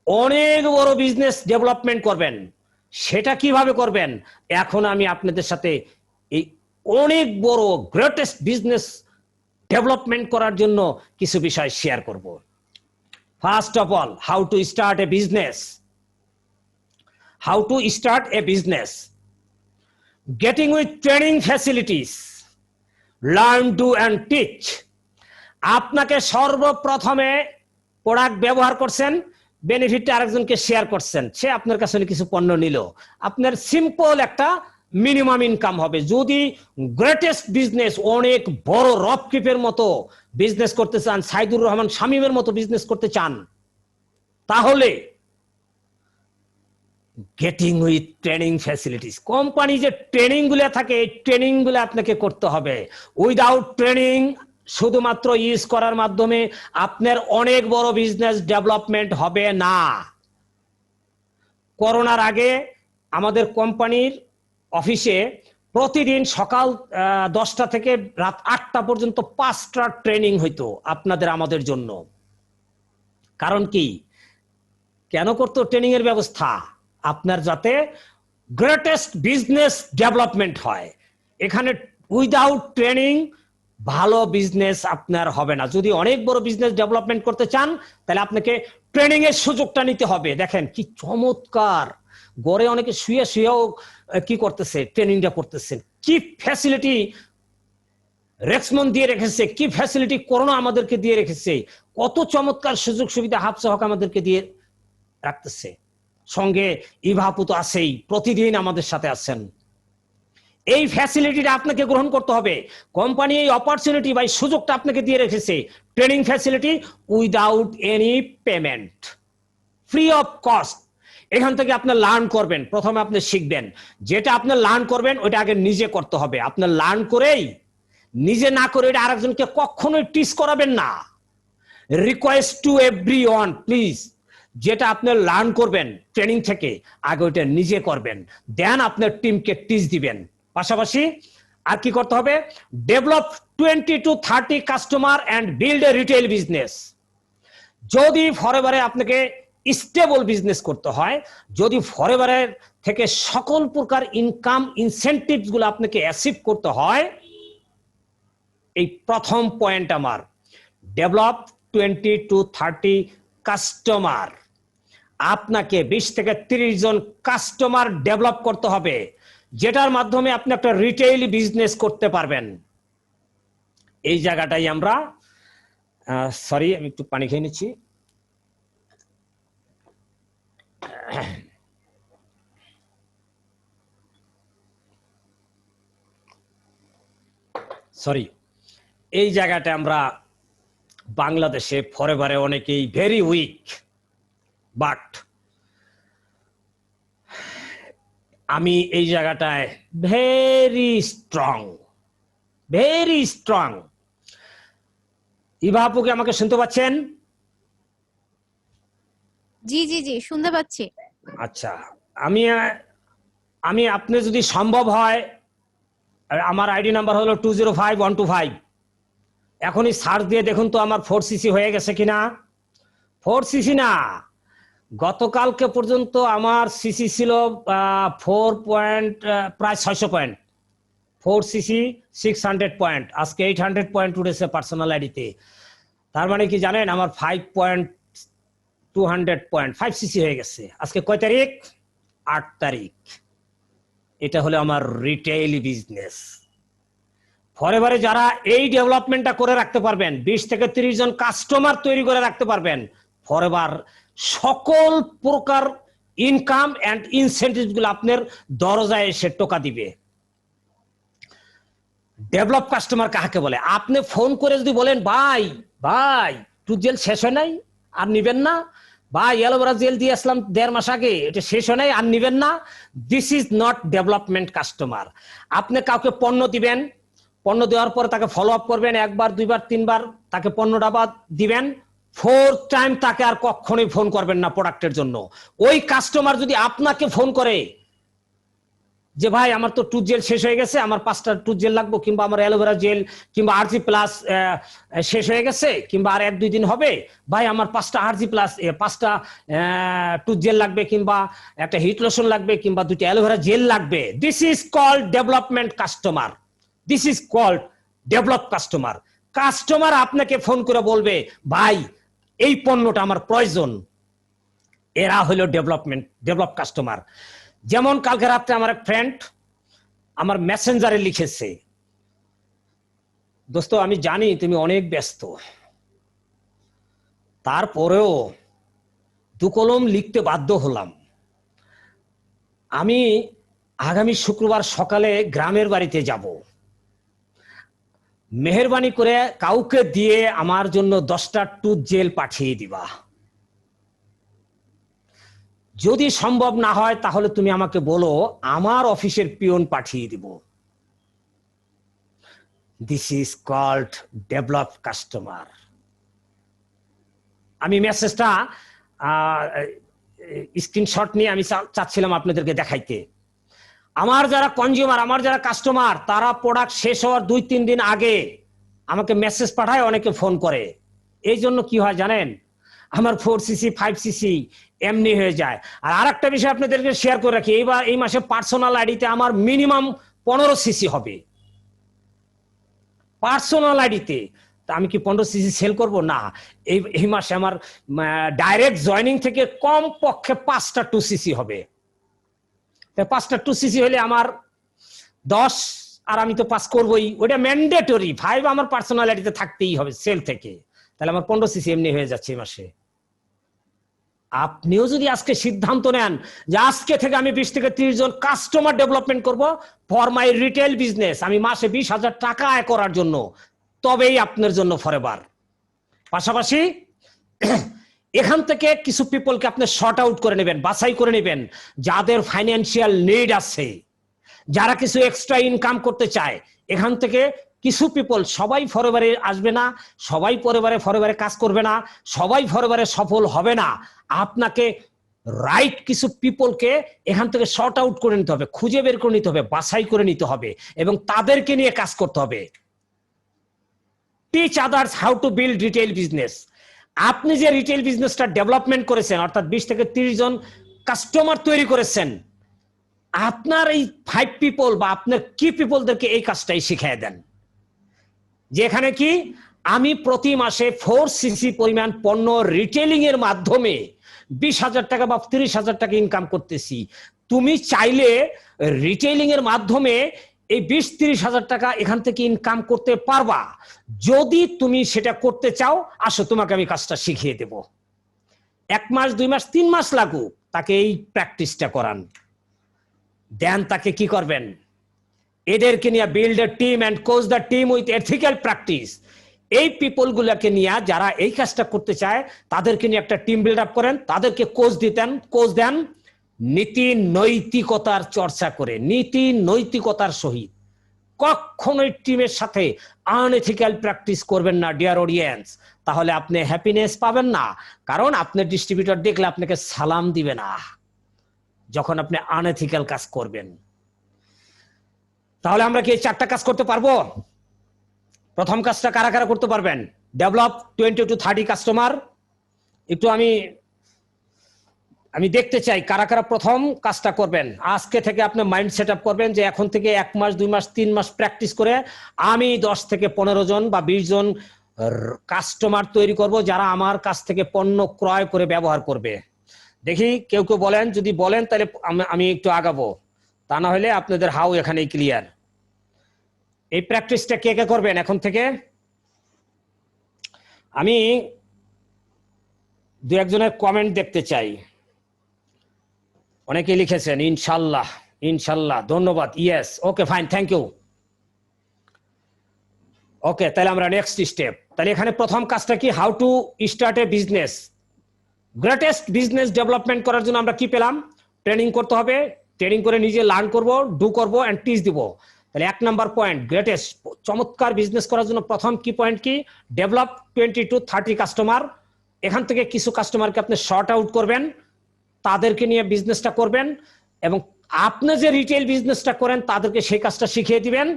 অনেক বড় বিজনেস ডেভেলপমেন্ট করবেন, সেটা কিভাবে করবেন? এখন আমি আপনাদের সাথে এই অনেক বড় গ্রেটেস্ট বিজনেস ডেভেলপমেন্ট করার জন্য কিছু বিষয় শেয়ার করব। First of all, how to start a business. How to start a business, getting with training facilities, learn, do and teach. আপনাকে সর্বপ্রথমে প্রোডাক্ট ব্যবহার করছেন, বেনিফিটটা আরেকজনকে শেয়ার করছেন, সে আপনার কাছে কিছু পণ্য নিল, আপনার সিম্পল একটা মিনিমাম ইনকাম হবে। যদি গ্রেটেস্ট বিজনেস, অনেক বড় রককিপের মতো বিজনেস করতে চান, সাইদুর রহমান শামীমের মতো বিজনেস করতে চান, তাহলে getting with training facilities, company যে ট্রেনিং গুলো থাকে, এই ট্রেনিং গুলো আপনাকে করতে হবে। উইদাউট ট্রেনিং, শুধুমাত্র ইউজ করার মাধ্যমে আপনার অনেক বড় বিজনেস ডেভেলপমেন্ট হবে না। করোনার আগে আমাদের কোম্পানির অফিসে প্রতিদিন সকাল 10টা থেকে রাত 8টা পর্যন্ত 5টা ট্রেনিং হইতো আপনাদের আমাদের জন্য। কারণ কি, কেন করতো ট্রেনিং এর ব্যবস্থা? আপনার যাতে গ্রেটেস্ট বিজনেস ডেভেলপমেন্ট হয়। এখানে উইদাউট ট্রেনিং ভালো বিজনেস আপনার হবে না। যদি অনেক বড় বিজনেস ডেভেলপমেন্ট করতে চান তাহলে আপনাকে ট্রেনিং এর সুযোগটা নিতে হবে। দেখেন কি চমৎকার, গড়ে অনেকে শুয়ে শুয়েও কি করতেছে, ট্রেনিংটা করতেছেন। কি ফ্যাসিলিটি রেক্সমন দিয়ে রেখেছে, কি ফ্যাসিলিটি করোনা আমাদেরকে দিয়ে রেখেছে, কত চমৎকার সুযোগ সুবিধা হাফসা হক আমাদেরকে দিয়ে রাখতেছে। সঙ্গে ইভাপু তো আছেই, প্রতিদিন আমাদের সাথে আছেন। এই ফ্যাসিলিটিটা আপনাকে গ্রহণ করতে হবে। কোম্পানি এই অপরচুনিটি বা সুযোগটা আপনাকে দিয়ে রেখেছে, training facility without any payment, free of cost. এখান থেকে আপনি লার্ন করবেন, প্রথমে আপনি শিখবেন। যেটা আপনি লার্ন করবেন ওইটা আগে নিজে করতে হবে। আপনি লার্ন করেই, নিজে না করে এটা আরেকজনকে কখনোই টিচ করাবেন না। রিকোয়েস্ট টু এভরিওয়ান, প্লিজ, যেটা আপনি লার্ন করবেন ট্রেনিং থেকে আগে ওইটা নিজে করবেন, দেন আপনার টিমকে টিচ দিবেন। পাশাপাশি আর কি করতে হবে? Develop 20 to 30 customer and build a retail business. যদি ফরএভারে আপনাকে স্টেবল বিজনেস করতে হয়, যদি ফরএভারের থেকে সকল প্রকার ইনকাম ইনসেনটিভস গুলো আপনাকে অ্যাচিভ করতে হয়, এই প্রথম পয়েন্ট আমার, ডেভেলপ 20 to 30 কাস্টমার। আপনাকে 20 থেকে 30 জন কাস্টমার ডেভেলপ করতে হবে, যেটার মাধ্যমে আপনি একটা রিটেইল বিজনেস করতে পারবেন। এই জায়গাটাই আমরা, সরি আমি একটু পানি খেয়ে নিচ্ছি। সরি, এই জায়গাটা আমরা বাংলাদেশে ফরএভারে অনেকেই ভেরি উইক, বাট আমি এই জায়গাটায় ভেরি স্ট্রং, ভেরি স্ট্রং। ইভাপুকে আমাকে শুনতে পাচ্ছেন? জি জি জি, শুনতে পাচ্ছি। আচ্ছা, আমি আপনি যদি সম্ভব হয়, আমার আইডি নাম্বার হলো 205125। এখনই সার্চ দিয়ে দেখুন তো আমার 4cc হয়ে গেছে কিনা। 4cc না, গতকালকে পর্যন্ত আমার সিসি ছিল 4 পয়েন্ট, প্রায় 600 পয়েন্ট। 4cc 600 পয়েন্ট, আজকে 800 পয়েন্ট উঠেছে পার্সোনাল আইডিতে। তার মানে কি জানেন, আমার 5.200 পয়েন্ট 5cc হয়ে গেছে। আজকে কয় তারিখ? 8 তারিখ। এটা হলো আমার রিটেইল বিজনেস। ফরএভারে যারা এই ডেভেলপমেন্টটা করে রাখতে পারবেন, 20 থেকে 30 জন কাস্টমার তৈরি করে রাখতে পারবেন, ফরএভার সকল প্রকার ইনকাম এন্ড ইনসেন্টিভ গুলো আপনার দরজায় এসে টোকা দিবে। ডেভেলপ কাস্টমার কাকে বলে? আপনি ফোন করে যদি বলেন, ভাই ভাই টুথ জেল শেষ হয় নাই, আর নিবেন না, ভাই অ্যালোভেরা জেল দিয়ে আসলাম 1.5 মাস আগে, এটা শেষ হয় নাই, আর নিবেন না, this is not development customer. আপনি কাউকে পণ্য দিবেন, পণ্য দেওয়ার পর তাকে ফলো আপ করবেন, 1 বার 2 বার 3 বার তাকে পণ্যটা দিবেন, 4th টাইম তাকে আর কখনোই ফোন করবেন না প্রোডাক্টের জন্য। ওই কাস্টমার যদি আপনাকে ফোন করে যে ভাই আমার তো টুথ জেল শেষ হয়ে গেছে, আমার 5টা টুথ জেল লাগবে, কিংবা আমার অ্যালোভেরা জেল কিংবা আরজি প্লাস শেষ হয়ে গেছে, কিংবা আর 1-2 দিন হবে, ভাই আমার 5টা আরজি প্লাস 5টা টুথ জেল লাগবে, কিংবা একটা হিট লোশন লাগবে, কিংবা 2টা অ্যালোভেরা জেল লাগবে, this is called development customer, this is called develop customer. Customer আপনাকে ফোন করে বলবে, ভাই এই পণ্যটা আমার প্রয়োজন, এরা হলো ডেভেলপ কাস্টমার। যেমন কালকে রাত্রে আমার এক ফ্রেন্ড আমার মেসেঞ্জারে লিখেছে, দোস্ত আমি জানি তুমি অনেক ব্যস্ত, তারপরেও 2 কলম লিখতে বাধ্য হলাম। আমি আগামী শুক্রবার সকালে গ্রামের বাড়িতে যাব, মেহেরবানি করে কাউকে দিয়ে আমার জন্য 10টা টুথ জেল পাঠিয়ে দিবা। যদি সম্ভব না হয় তাহলে তুমি আমাকে বলো, আমার অফিসের পিয়ন পাঠিয়ে দিব। This is called develop customer. আমি মেসেজটা স্ক্রিনশট নিয়ে আমি চাচ্ছিলাম আপনাদেরকে দেখাইতে। আমার যারা কনজিউমার, আমার যারা কাস্টমার, তারা প্রোডাক্ট শেষ হওয়ার 2-3 দিন আগে আমাকে মেসেজ পাঠায়, অনেকে ফোন করে। এই জন্য কি হয় জানেন, আমার 4cc 5cc এমনি হয়ে যায়। আর আরেকটা বিষয় আপনাদেরকে শেয়ার করে রাখি, এইবার এই মাসে পার্সোনাল আইডিতে আমার মিনিমাম 15cc হবে পার্সোনাল আইডিতে। তা আমি কি 15cc সেল করব? না, এই মাসে আমার ডাইরেক্ট জয়নিং থেকে কম পক্ষে 5টা 2cc হবে। 5টা 2cc হলে আমার 10, আর আমি তো 5 করবোই, ওটা ম্যান্ডেটরি। 5 আমার পার্সোনাল আইডিতে থাকতেই হবে সেল থেকে, তাহলে আমার 15cc এমনি হয়ে যাচ্ছে এই মাসে। আপনিও যদি আজকে সিদ্ধান্ত নেন যে আজকে থেকে আমি 20 থেকে 30 জন কাস্টমার ডেভেলপমেন্ট করব ফর মাই রিটেল বিজনেস, আমি মাসে 20,000 টাকা আয় করার জন্য, তবেই আপনার জন্য ফরএভার। পাশাপাশি এখান থেকে কিছু পিপলকে আপনি শর্ট আউট করে নেবেন, বাছাই করে নেবেন, যাদের ফাইন্যান্সিয়াল নিড আছে, যারা কিছু এক্সট্রা ইনকাম করতে চায়। এখান থেকে কিছু পিপল, সবাই ফরএভারে আসবে না, সবাই ফরএভারে কাজ করবে না, সবাই ফরএভারে সফল হবে না। আপনাকে রাইট কিছু পিপলকে এখান থেকে শর্ট আউট করে নিতে হবে, খুঁজে বের করে নিতে হবে, বাছাই করে নিতে হবে, এবং তাদেরকে নিয়ে কাজ করতে হবে। Teach others how to build retail business. আপনি যে রিটেল বিজনেসটা ডেভেলপমেন্ট করেছেন, অর্থাৎ 20 থেকে 30 জন কাস্টমার তৈরি করেছেন, আপনার এই 5 পিপল বা আপনার কি পিপলদেরকে এই কাজটাই শিখিয়ে দেন। যেখানে কি আমি প্রতি মাসে 4cc পরিমাণ পণ্য রিটেলিং এর মাধ্যমে 20,000 টাকা বা 30,000 টাকা ইনকাম করতেছি। তুমি চাইলে রিটেলিং এর মাধ্যমে এই 20-30,000 টাকা এখান থেকে ইনকাম করতে পারবা। যদি তুমি সেটা করতে চাও, আসো তোমাকে আমি কাজটা শিখিয়ে দেব। 1 মাস 2 মাস 3 মাস লাগুক, তাকে এই প্র্যাকটিসটা করান। দেন তাকে কি করবেন, এদেরকে নিয়ে build a team and coach the team with ethical practice. এই পিপল গুলাকে নিয়ে, যারা এই কাজটা করতে চায়, তাদেরকে নিয়ে একটা টিম বিল্ড আপ করেন, তাদেরকে কোচ দেন নীতি নৈতিকতার চর্চা করে, নীতি নৈতিকতার সহিত। কখনোই টিমের সাথে আনএথিক্যাল প্র্যাকটিস করবেন না ডিয়ার অডিয়েন্স, তাহলে আপনি হ্যাপিনেস পাবেন না। কারণ আপনার ডিস্ট্রিবিউটর দেখলে আপনাকে সালাম দিবে না যখন আপনি আনএথিক্যাল কাজ করবেন। তাহলে আমরা কি এই 4টা কাজ করতে পারবো? প্রথম কাজটা কারা কারা করতে পারবেন? Develop 20 to 30 customer. একটু আমি দেখতে চাই কারা কারা প্রথম কাজটা করবেন। আজকে থেকে আপনি মাইন্ড সেট আপ করবেন যে এখন থেকে 1 মাস 2 মাস 3 মাস প্র্যাকটিস করে আমি 10 থেকে 15 জন বা 20 জন কাস্টমার তৈরি করব, যারা আমার কাছ থেকে পণ্য ক্রয় করে ব্যবহার করবে। দেখি কেউ কেউ বলেন, যদি বলেন তাহলে আমি একটু আগাবো, তা না হলে আপনাদের হাউ এখানেই ক্লিয়ার। এই প্র্যাকটিসটা কে কে করবেন এখন থেকে? আমি 2-1 জনের কমেন্ট দেখতে চাই। অনেকে লিখেছেন ইনশাল্লাহ, ইনশাল্লাহ, ধন্যবাদ, yes, okay fine, thank you. Okay, তাহলে আমরা নেক্সট স্টেপ। তাহলে এখানে প্রথম কাজটা কি? How to start a business. Greatest business development করার জন্য আমরা কি পেলাম? ট্রেনিং করতে হবে, ট্রেনিং করে নিজে লার্ন করব, ডু করব এন্ড টিচ দিব। তাহলে 1 নাম্বার পয়েন্ট, গ্রেটেস্ট চমৎকার বিজনেস করার জন্য প্রথম কি পয়েন্ট কি? Develop 20 to 30 customer. এখান থেকে কিছু কাস্টমারকে আপনি শর্ট আউট করবেন, তাদেরকে নিয়ে বিজনেসটা করবেন, এবং আপনি যে রিটেল বিজনেসটা করেন তাদেরকে সেই কাজটা শিখিয়ে দিবেন।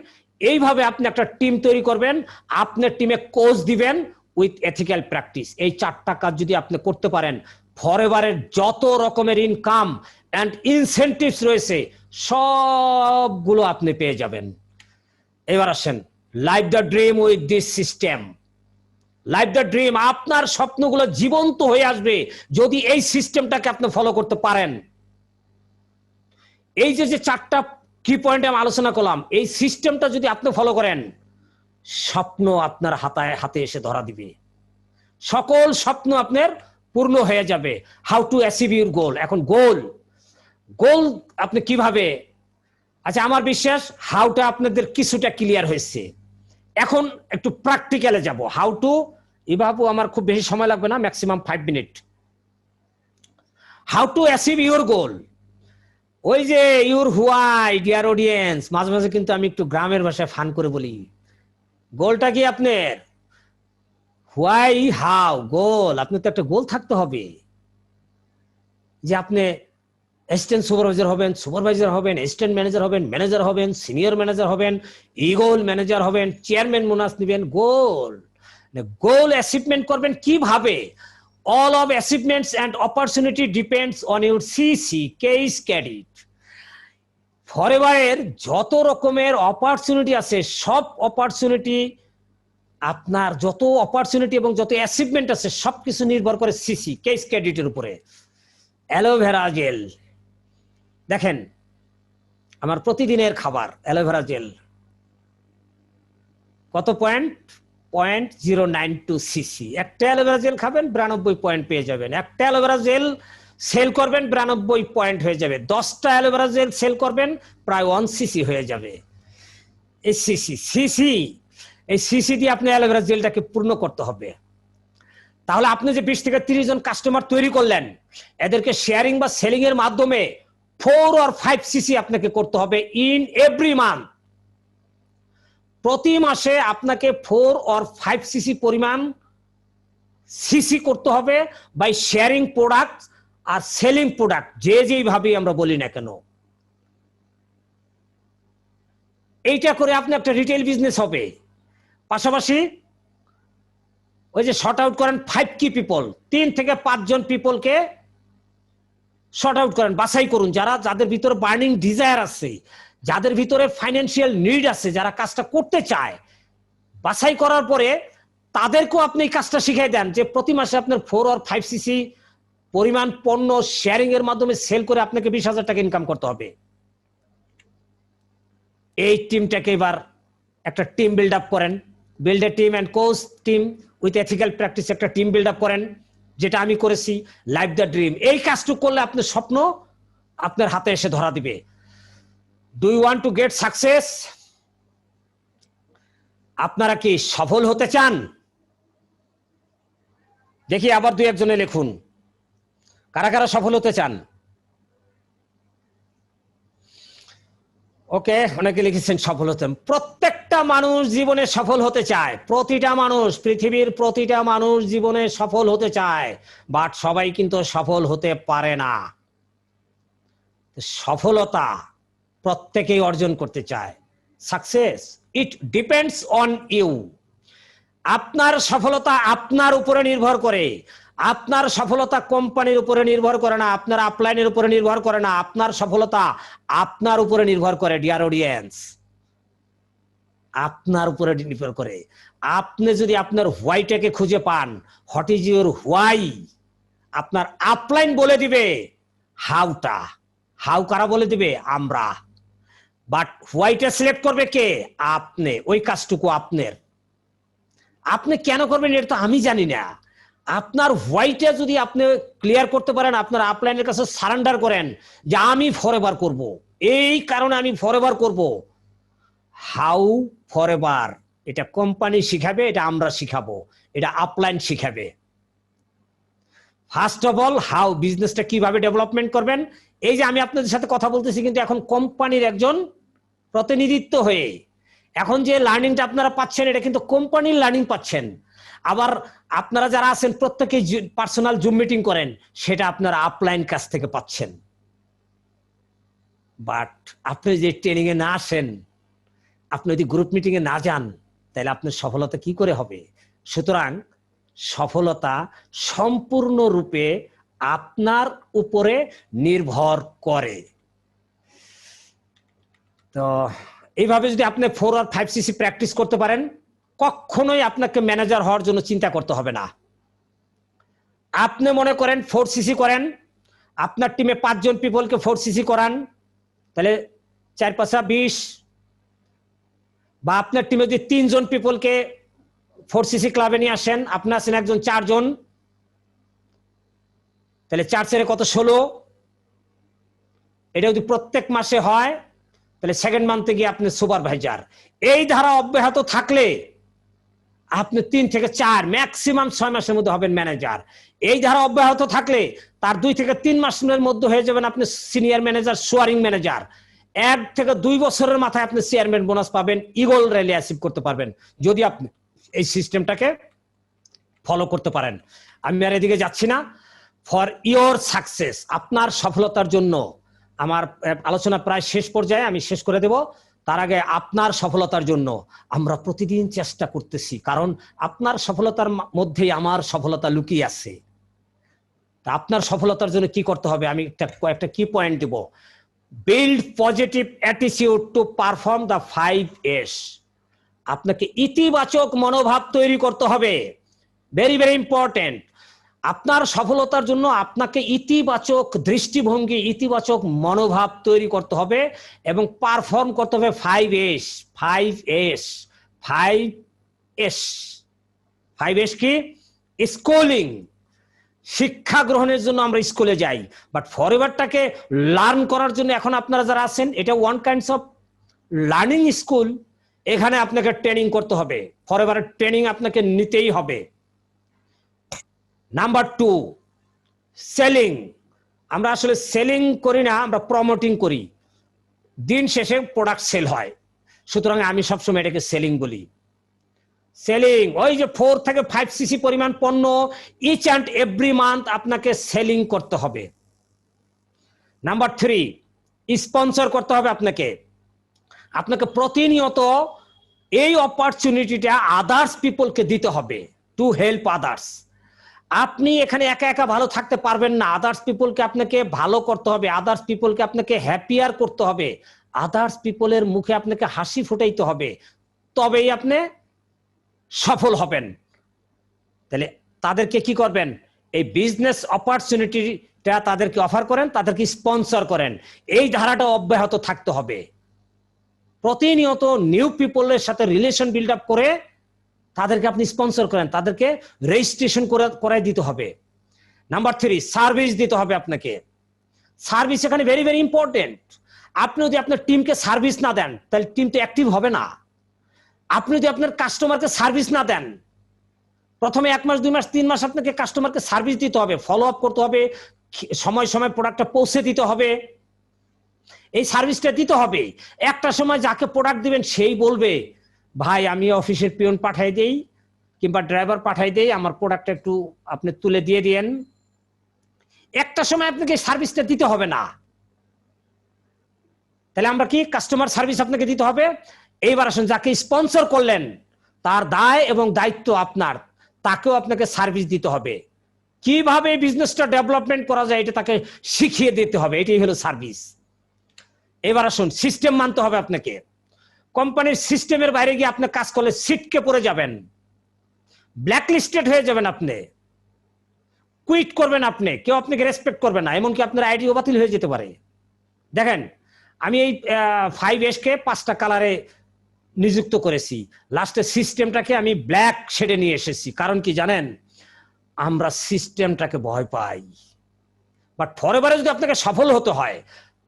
এইভাবে আপনি একটা টিম তৈরি করবেন, আপনার টিমে কোচ দিবেন উইথ এথিক্যাল প্র্যাকটিস। এই 4টা কাজ যদি আপনি করতে পারেন, ফরএভারের যত রকমের ইনকাম এন্ড ইনসেনটিভস রয়েছে সবগুলো আপনি পেয়ে যাবেন। এবার আসেন, live the dream with this system. Live the dream, আপনার স্বপ্নগুলো জীবন্ত হয়ে আসবে যদি এই সিস্টেমটাকে আপনি ফলো করতে পারেন। এই যে 4টা কি পয়েন্ট আমি আলোচনা করলাম, এই সিস্টেমটা যদি আপনি ফলো করেন, স্বপ্ন আপনার হাতে এসে ধরা দিবে, সকল স্বপ্ন আপনার পূর্ণ হয়ে যাবে। How to achieve your goal. এখন গোল আপনি কিভাবে? আচ্ছা, আমার বিশ্বাস হাউটা আপনাদের কিছুটা ক্লিয়ার হয়েছে। এখন একটু প্র্যাকটিক্যালে যাব। হাউ টু, এভাবে আমার খুব বেশি সময় লাগবে না, maximum 5 minute. How to achieve your goal. ওই যে ইউর হোয়াই, ডিয়ার অডিয়েন্স, মাঝে মাঝে কিন্তু আমি একটু গ্রামের ভাষায় ফান করে বলি। গোলটা কি আপনার? Why, how, goal. আপনার তো একটা গোল থাকতে হবে যে আপনি অ্যাসিস্ট্যান্ট সুপারভাইজার হবেন, অ্যাসিস্ট্যান্ট ম্যানেজার হবেন, সিনিয়র ম্যানেজার হবেন, ইগোল ম্যানেজার হবেন, চেয়ারম্যান বোনাস নেবেন। গোল অ্যাচিভমেন্ট করবেন কিভাবে? All of achievements and opportunity depends on your CC case credit. ফরএভারের যত রকমের অপরচুনিটি আছে, সব অপরচুনিটি, আপনার যত অপরচুনিটি এবং যত অ্যাচিভমেন্ট আছে সবকিছু নির্ভর করে সিসি কেস ক্রেডিটের উপরে। অ্যালোভেরা জেল দেখেন, আমার প্রতিদিনের খাবার অ্যালোভেরা জেল। কত পয়েন্ট? 0.092 সিসি। একটা অ্যালোভেরা জেল খাবেন 92 পয়েন্ট পেয়ে যাবেন। একটা অ্যালোভেরা জেল সেল করবেন 92 পয়েন্ট হয়ে যাবে। 10টা অ্যালোভেরা জেল সেল করবেন প্রায় 1 সিসি হয়ে যাবে। এই সিসি দিয়ে আপনি অ্যালোভেরা জেলটাকে পূর্ণ করতে হবে। তাহলে আপনি যে 20 থেকে 30 জন কাস্টমার তৈরি করলেন, এদেরকে শেয়ারিং বা সেলিং এর মাধ্যমে 4 or 5 সিসি আপনাকে করতে হবে ইন এভরি মান্থ। প্রতি মাসে আপনাকে 4 or 5 সিসি পরিমাণ সিসি করতে হবে বাই শেয়ারিং প্রোডাক্ট আর সেলিং প্রোডাক্ট, যেইভাবে আমরা বলি না কেন। এইটা করে আপনি একটা রিটেল বিজনেস হবে। পাশাপাশি ওই যে শর্ট আউট করেন 5 কি পিপল, 3 থেকে 5 জন পিপলকে শর্ট আউট করেন, বাছাই করুন যাদের ভিতরে বার্নিং ডিজায়ার আছে, যাদের ভিতরে ফাইন্যান্সিয়াল নিড আছে, যারা কাজটা করতে চায়। বাছাই করার পরে তাদেরকেও আপনি এই কাজটা শিখিয়ে দেন যে প্রতি মাসে আপনার 4 or 5 সিসি পরিমাণ পণ্য শেয়ারিং এর মাধ্যমে সেল করে আপনাকে 20,000 টাকা ইনকাম করতে হবে। এই টিমটাকে এবার একটা টিম বিল্ড আপ করেন, build a team and coach team with ethical practice. একটা টিম বিল্ড আপ করেন, যেটা আমি করেছি, লাইভ দ্য ড্রিম। এই কাজটুকু করলে আপনার স্বপ্ন আপনার হাতে এসে ধরা দিবে। Do you want to get success? আপনারা কি সফল হতে চান? দেখি আবার 2-1 জনে লিখুন, কারা কারা সফল হতে চান? ওকে, অনেকে লিখেছেন সফল হতে। প্রত্যেকটা মানুষ জীবনে সফল হতে চায়, প্রতিটা মানুষ, পৃথিবীর প্রতিটা মানুষ জীবনে সফল হতে চায়, বাট সবাই কিন্তু সফল হতে পারে না। সফলতা প্রত্যেকেই অর্জন করতে চায়। Success it depends on you. আপনার সফলতা আপনার উপরে নির্ভর করে। আপনার সফলতা কোম্পানির উপরে নির্ভর করে না, আপনার আপলাইনের উপরে নির্ভর করে না। আপনার সফলতা আপনার উপরে নির্ভর করে, ডিয়ার অডিয়েন্স, আপনার উপরে নির্ভর করে। আপনি যদি আপনার হোয়াইটাকে খুঁজে পান, হোয়াট ইজ ইউর হোয়াই, আপনার আপলাইন বলে দিবে হাউটা। হাউ কারা বলে দিবে? আমরা। বাট হোয়াইটা সিলেক্ট করবে কে? আপনি। ওই কাজটুকু আপনার। আপনি কেন করবেন এটা তো আমি জানি না। আপনার হোয়াইটা যদি আপনি ক্লিয়ার করতে পারেন, আপনার আপলাইনের কাছে সারেন্ডার করেন যে আমি ফরএভার করব, এই কারণে আমি ফরএভার করব। হাউ ফরএভার এটা কোম্পানি শিখাবে, এটা আমরা শিখাবো, এটা আপলাইন শিখাবে। ফার্স্ট অফ অল হাউ, বিজনেসটা কিভাবে ডেভেলপমেন্ট করবেন। এই যে আমি আপনাদের সাথে কথা বলতেছি কিন্তু এখন কোম্পানির একজন প্রতিনিধিত্ব হয়ে। এখন যে লার্নিংটা আপনারা পাচ্ছেন এটা কিন্তু কোম্পানির লার্নিং পাচ্ছেন। আবার আপনারা যারা আছেন প্রত্যেকেই পার্সোনাল জুম মিটিং করেন, সেটা আপনারা আপলাইন কাছ থেকে পাচ্ছেন। বাট আপনি যে ট্রেনিং এ না আসেন, আপনি যদি গ্রুপ মিটিং এ না যান, তাহলে আপনার সফলতা কি করে হবে? সুতরাং সফলতা সম্পূর্ণরূপে আপনার উপরে নির্ভর করে। তো এইভাবে যদি আপনি 4 or 5 সিসি প্র্যাকটিস করতে পারেন, কখনোই আপনাকে ম্যানেজার হওয়ার জন্য চিন্তা করতে হবে না। আপনি মনে করেন 4 সিসি করেন, আপনার টিমে 5 জন পিপলকে 4 সিসি করান, তাহলে 4×5 = 20। বা আপনার টিমে যদি 3 জন পিপলকে 4 সিসি ক্লাবে নিয়ে আসেন, আপনি আছেন একজন 4 জন, তাহলে 4 × 16। এটা যদি প্রত্যেক মাসে হয়, তাহলে সেকেন্ড মান্থে গিয়ে আপনি সুপারভাইজার। এই ধারা অব্যাহত থাকলে আপনি 3 থেকে 4 ম্যাক্সিমাম 6 মাসের মধ্যে হবেন ম্যানেজার। এই ধারা অব্যাহত থাকলে তার 2 থেকে 3 মাসের মধ্যে হয়ে যাবেন আপনি সিনিয়র ম্যানেজার, সোয়ারিং ম্যানেজার। 1 থেকে 2 বছরের মাথায় আপনি চেয়ারম্যান বোনাস পাবেন, ইগল র্যালি অ্যাচিভ করতে পারবেন, যদি আপনি এই সিস্টেমটাকে ফলো করতে পারেন। আমি আর এদিকে যাচ্ছি না। ফর ইয়োর সাকসেস, আপনার সফলতার জন্য। আমার আলোচনা প্রায় শেষ পর্যায়ে, আমি শেষ করে দেব। তার আগে আপনার সফলতার জন্য আমরা প্রতিদিন চেষ্টা করতেছি, কারণ আপনার সফলতার মধ্যেই আমার সফলতা লুকিয়ে আছে। তা আপনার সফলতার জন্য কি করতে হবে, আমি কয়েকটা কি পয়েন্ট দেব। Build positive attitude to perform the 5S। আপনাকে ইতিবাচক মনোভাব তৈরি করতে হবে, ভেরি ভেরি ইম্পর্টেন্ট। আপনার সফলতার জন্য আপনাকে ইতিবাচক দৃষ্টিভঙ্গি, ইতিবাচক মনোভাব তৈরি করতে হবে এবং পারফর্ম করতে হবে 5S। 5S 5S 5S কি? স্কুলিং, শিক্ষা গ্রহণের জন্য আমরা স্কুলে যাই, বাট ফরএভারটাকে লার্ন করার জন্য এখন আপনারা যারা আছেন, এটা one kinds of learning school. এখানে আপনাকে ট্রেনিং করতে হবে, ফরএভারের ট্রেনিং আপনাকে নিতেই হবে। Number 2, selling. আমরা আসলে সেলিং করি না, আমরা প্রমোটিং করি। দিন শেষে প্রোডাক্ট সেল হয়, সুতরাং আমি সবসময় এটাকে সেলিং বলি। সেলিং, ওই যে 4 থেকে 5 সিসি পরিমাণ পণ্য ইচ অ্যান্ড এভরি মান্থ আপনাকে সেলিং করতে হবে। নাম্বার 3, স্পন্সর করতে হবে আপনাকে। আপনাকে প্রতিনিয়ত এই অপরচুনিটিটা আদার্স পিপলকে দিতে হবে, টু হেল্প আদার্স। আপনি এখানে একা একা ভালো থাকতে পারবেন না, আদার্স পিপলকে আপনাকে ভালো করতে হবে, আদার্স পিপলকে আপনাকে হ্যাপিয়ার করতে হবে, আদার্স পিপলের মুখে আপনাকে হাসি ফুটাইতে হবে, তবেই আপনি সফল হবেন। তাহলে তাদেরকে কি করবেন, এই বিজনেস অপরচুনিটিটা তাদেরকে অফার করেন, তাদেরকে স্পন্সর করেন। এই ধারাটা অব্যাহত থাকতে হবে। প্রতিনিয়ত নিউ পিপলের সাথে রিলেশন বিল্ড আপ করে তাদেরকে আপনি স্পন্সর করেন, তাদেরকে রেজিস্ট্রেশন করাই দিতে হবে। নাম্বার 3, সার্ভিস দিতে হবে আপনাকে। সার্ভিস এখানে ভেরি ভেরি ইম্পর্টেন্ট। আপনি যদি আপনার টিমকে সার্ভিস না দেন, তাহলে টিম তো অ্যাক্টিভ হবে না। আপনি যদি আপনার কাস্টমারকে সার্ভিস না দেন, প্রথমে 1 মাস 2 মাস 3 মাস আপনাকে কাস্টমারকে সার্ভিস দিতে হবে, ফলো আপ করতে হবে, সময় সময় প্রোডাক্টটা পৌঁছে দিতে হবে, এই সার্ভিসটা দিতে হবে। একটা সময় যাকে প্রোডাক্ট দিবেন সেই বলবে, ভাই আমি অফিসের পিয়ন পাঠাই দেই কিংবা ড্রাইভার পাঠাই দেই, আমার প্রোডাক্টটা একটু আপনি তুলে দিয়ে দিয়েন। একটা সময় আপনাকে সার্ভিসটা দিতে হবে না। তাহলে আমরা কি, কাস্টমার সার্ভিস আপনাকে দিতে হবে। এইবার আসুন, যাকে স্পন্সর করলেন তার দায় এবং দায়িত্ব আপনার, তাকেও আপনাকে সার্ভিস দিতে হবে। কিভাবে বিজনেসটা ডেভেলপমেন্ট করা যায় এটা তাকে শিখিয়ে দিতে হবে, এটাই হলো সার্ভিস। এবার আসুন, সিস্টেম মানতে হবে আপনাকে। কোম্পানির সিস্টেমের বাইরে গিয়ে আপনি কাজ করলে সিটকে পড়ে যাবেন, ব্ল্যাকলিস্টেড হয়ে যাবেন, আপনি কুইট করবেন, আপনি কেউ আপনাকে রেসপেক্ট করবে না, এমনকি আপনার আইডিও বাতিল হয়ে যেতে পারে। দেখেন, আমি এই 5S কে 5টা কালারে নিযুক্ত করেছি, লাস্টে সিস্টেমটাকে আমি ব্ল্যাক শেডে নিয়ে এসেছি। কারণ কি জানেন, আমরা সিস্টেমটাকে ভয় পাই। বাট ফরএভারে যদি আপনাকে সফল হতে হয়,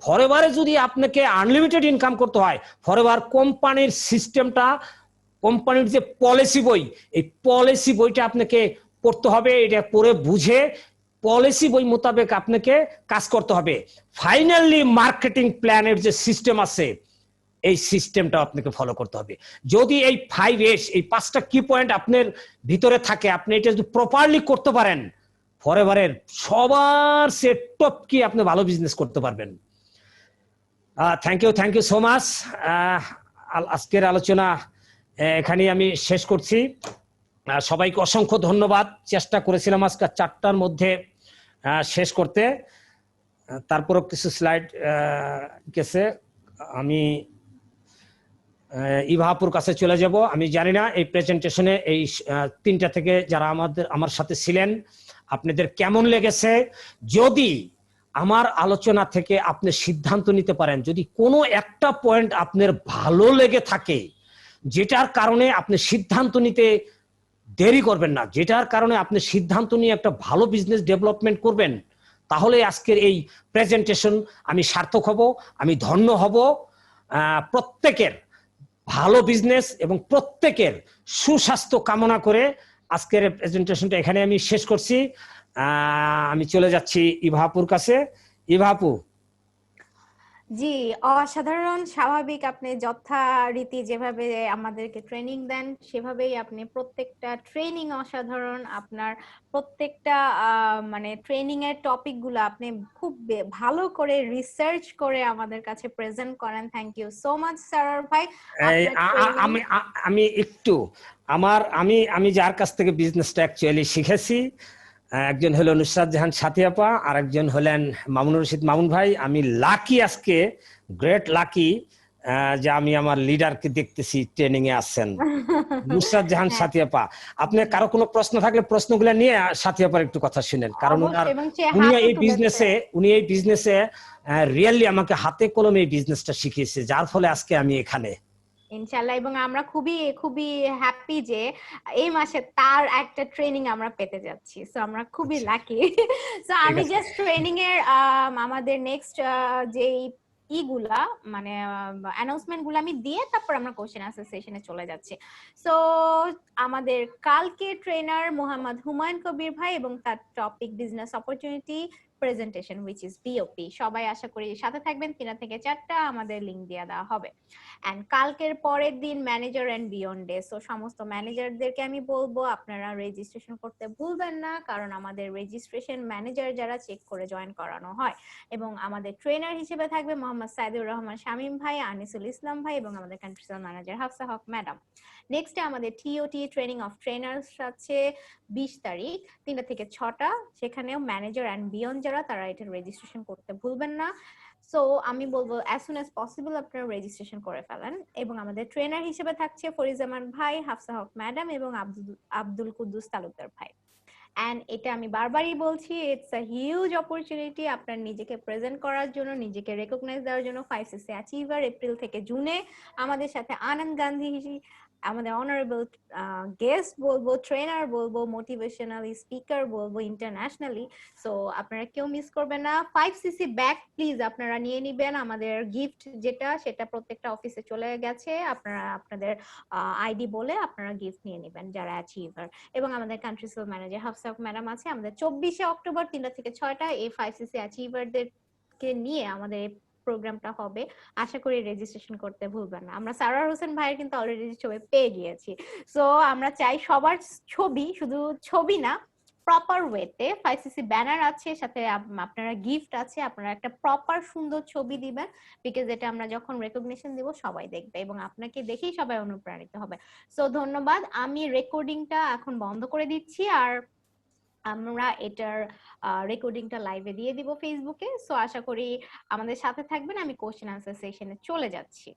ফরএভারে যদি আপনাকে আনলিমিটেড ইনকাম করতে হয়, ফরএভার কোম্পানির সিস্টেমটা, কোম্পানির যে পলিসি বই, এই পলিসি বইটা আপনাকে পড়তে হবে। এটা পড়ে বুঝে পলিসি বই মোতাবেক আপনাকে কাজ করতে হবে। ফাইনালি মার্কেটিং প্ল্যানের যে সিস্টেম আছে, এই সিস্টেমটা আপনাকে ফলো করতে হবে। যদি এই 5S, এই 5টা কি পয়েন্ট আপনার ভিতরে থাকে, আপনি এটা যদি প্রপারলি করতে পারেন, ফরএভারের সবার সে টপ কি আপনি ভালো বিজনেস করতে পারবেন। Thank you so much. আজকের আলোচনা এখানেই আমি শেষ করছি। সবাইকে অসংখ্য ধন্যবাদ। চেষ্টা করেছিলাম আজকে 4টার মধ্যে শেষ করতে, তারপরও কিছু স্লাইড গেছে। আমি ইভাপুর কাছে চলে যাব। আমি জানি না এই প্রেজেন্টেশনে এই 3টা থেকে যারা আমার সাথে ছিলেন আপনাদের কেমন লেগেছে। যদি আমার আলোচনা থেকে আপনি সিদ্ধান্ত নিতে পারেন, যদি কোনো একটা পয়েন্ট আপনার ভালো লেগে থাকে, যেটার কারণে আপনি সিদ্ধান্ত নিতে দেরি করবেন না, যেটার কারণে আপনি সিদ্ধান্ত নিয়ে একটা ভালো বিজনেস ডেভেলপমেন্ট করবেন, তাহলে আজকের এই প্রেজেন্টেশন আমি সার্থক হব, আমি ধন্য হব। প্রত্যেকের ভালো বিজনেস এবং প্রত্যেকের সুস্বাস্থ্য কামনা করে আজকের প্রেজেন্টেশনটা এখানে আমি শেষ করছি। আমি চলে যাচ্ছি ইভাপুর কাছে। ইভাপু। জি, অসাধারণ স্বাভাবিক। আপনি যথারীতি যেভাবে আমাদেরকে ট্রেনিং দেন সেভাবেই আপনি প্রত্যেকটা ট্রেনিং অসাধারণ। আপনার প্রত্যেকটা মানে ট্রেনিং এর টপিক গুলো আপনি খুব ভালো করে রিসার্চ করে আমাদের কাছে প্রেজেন্ট করেন। থ্যাংক ইউ সো মাচ সারার ভাই। এই আপনার ট্রেনিং আমি একটু আমি যার কাছ থেকে বিজনেসটা অ্যাকচুয়ালি শিখেছি, একজন হলো নুসরাত জাহান সাথী আপা, আর একজন হলেন মামুনুর রশিদ মামুন ভাই। আমি লাকি, আজকে গ্রেট লাকি যে আমি আমার লিডারকে দেখতেছি ট্রেনিং এ আছেন, নুসরাত জাহান হ্যাঁ, সাথী আপা। আপনি জি, কারো কোনো প্রশ্ন থাকলে প্রশ্নগুলো নিয়ে সাথী আপার একটু কথা শুনেন, কারণ অবশ্যই। এবং সে উনি হাতও এই তুলেছে। বিজনেসে রিয়েলি আমাকে হাতে কলমে এই বিজনেসটা শিখিয়েছে, যার ফলে আজকে আমি এখানে। ইনশাল্লাহ। এবং আমরা খুবই খুবই হ্যাপি যে এই মাসে তার একটা ট্রেনিং আমরা পেতে যাচ্ছি, সো আমরা খুবই আচ্ছা, লাকি। সো ঠিক আমি আছে। জাস্ট ট্রেনিং এর আমাদের নেক্সট যেই ইগুলা মানে অ্যানাউন্সমেন্ট গুলো আমি দিয়ে তারপর আমরা কোশ্চেন আনসার সেশনে চলে যাচ্ছি। সো আমাদের কালকে ট্রেনার মোহাম্মদ হুমায়ুন কবির ভাই এবং তার topic business opportunity presentation which is BOP. সবাই আশা করি সাথে থাকবেন। 3টা থেকে 4টা আমাদের লিংক দিয়ে দেওয়া হবে। এন্ড কালকের পরের দিন manager and beyond day. So সমস্ত ম্যানেজারদেরকে আমি বলবো আপনারা রেজিস্ট্রেশন করতে ভুলবেন না, কারণ আমাদের রেজিস্ট্রেশন ম্যানেজার যারা চেক করে জয়েন করানো হয়। এবং আমাদের ট্রেনার হিসেবে থাকবে মোহাম্মদ সাইদুর রহমান শামীম ভাই, আনিসুল ইসলাম ভাই এবং আমাদের কান্ট্রি ম্যানেজার হাফসা হক ম্যাডাম। নেক্সটে আমাদের টিওটি ট্রেনিং অফ ট্রেনার্স আছে 20 তারিখ 3টা থেকে 6টা। সেখানেও ম্যানেজার এন্ড বিয়ন্ড যারা তারা এটা রেজিস্ট্রেশন করতে ভুলবেন না। সো আমি বলবো অ্যাজ সুন অ্যাজ পসিবল আপনারা রেজিস্ট্রেশন করে ফেলেন। এবং আমাদের ট্রেনার হিসেবে থাকছে ফরিজামান ভাই, হাফসা হক ম্যাডাম এবং আব্দুল কুদ্দুস তালুকদার ভাই। এন্ড এটা আমি বারবারই বলছি, ইটস আ হিউজ অপরচুনিটি আপনার নিজেকে প্রেজেন্ট করার জন্য, নিজেকে রেকগনাইজ দেওয়ার জন্য। 5cc অ্যাচিভার এপ্রিল থেকে জুনে আমাদের সাথে আনন্দ গান্ধী আমাদের অনারেবল গেস্ট বলবো, ট্রেনার বলবো, মোটিভেশনাল স্পিকার বলবো ইন্টারন্যাশনালি। সো আপনারা কেউ মিস করবেন না। 5cc ব্যাগ প্লিজ আপনারা নিয়ে নিবেন। আমাদের গিফট যেটা সেটা প্রত্যেকটা অফিসে চলে গেছে। আপনারা আপনাদের আইডি বলে আপনারা গিফট নিয়ে নেবেন যারা অ্যাচিভার। এবং আমাদের country sale manager Hafsa madam আছে। আমাদের 24শে অক্টোবর 3টা থেকে 6টা এই 5cc অ্যাচিভারদেরকে নিয়ে আমাদের প্রোগ্রামটা হবে। আশা করি রেজিস্ট্রেশন করতে ভুলবেন না। আমরা সারার হোসেন ভাইয়ের কিন্তু অলরেডি ছবি পেয়ে গিয়েছি। সো আমরা চাই সবার ছবি, শুধু ছবি না, প্রপার ওয়েতে 5cc ব্যানার আছে, সাথে আপনারা গিফট আছে। আপনারা একটা প্রপার সুন্দর ছবি দিবেন, বিকজ এটা আমরা যখন রেকগনিশন দিব সবাই দেখবে এবং আপনাকে দেখেই সবাই অনুপ্রাণিত হবে। সো ধন্যবাদ। আমি রেকর্ডিংটা এখন বন্ধ করে দিচ্ছি, আর আমরা এটার রেকর্ডিংটা লাইভে দিয়ে দিব ফেসবুকে। সো আশা করি আমাদের সাথে থাকবেন। আমি কোশ্চেন আনসার সেশনে চলে যাচ্ছি।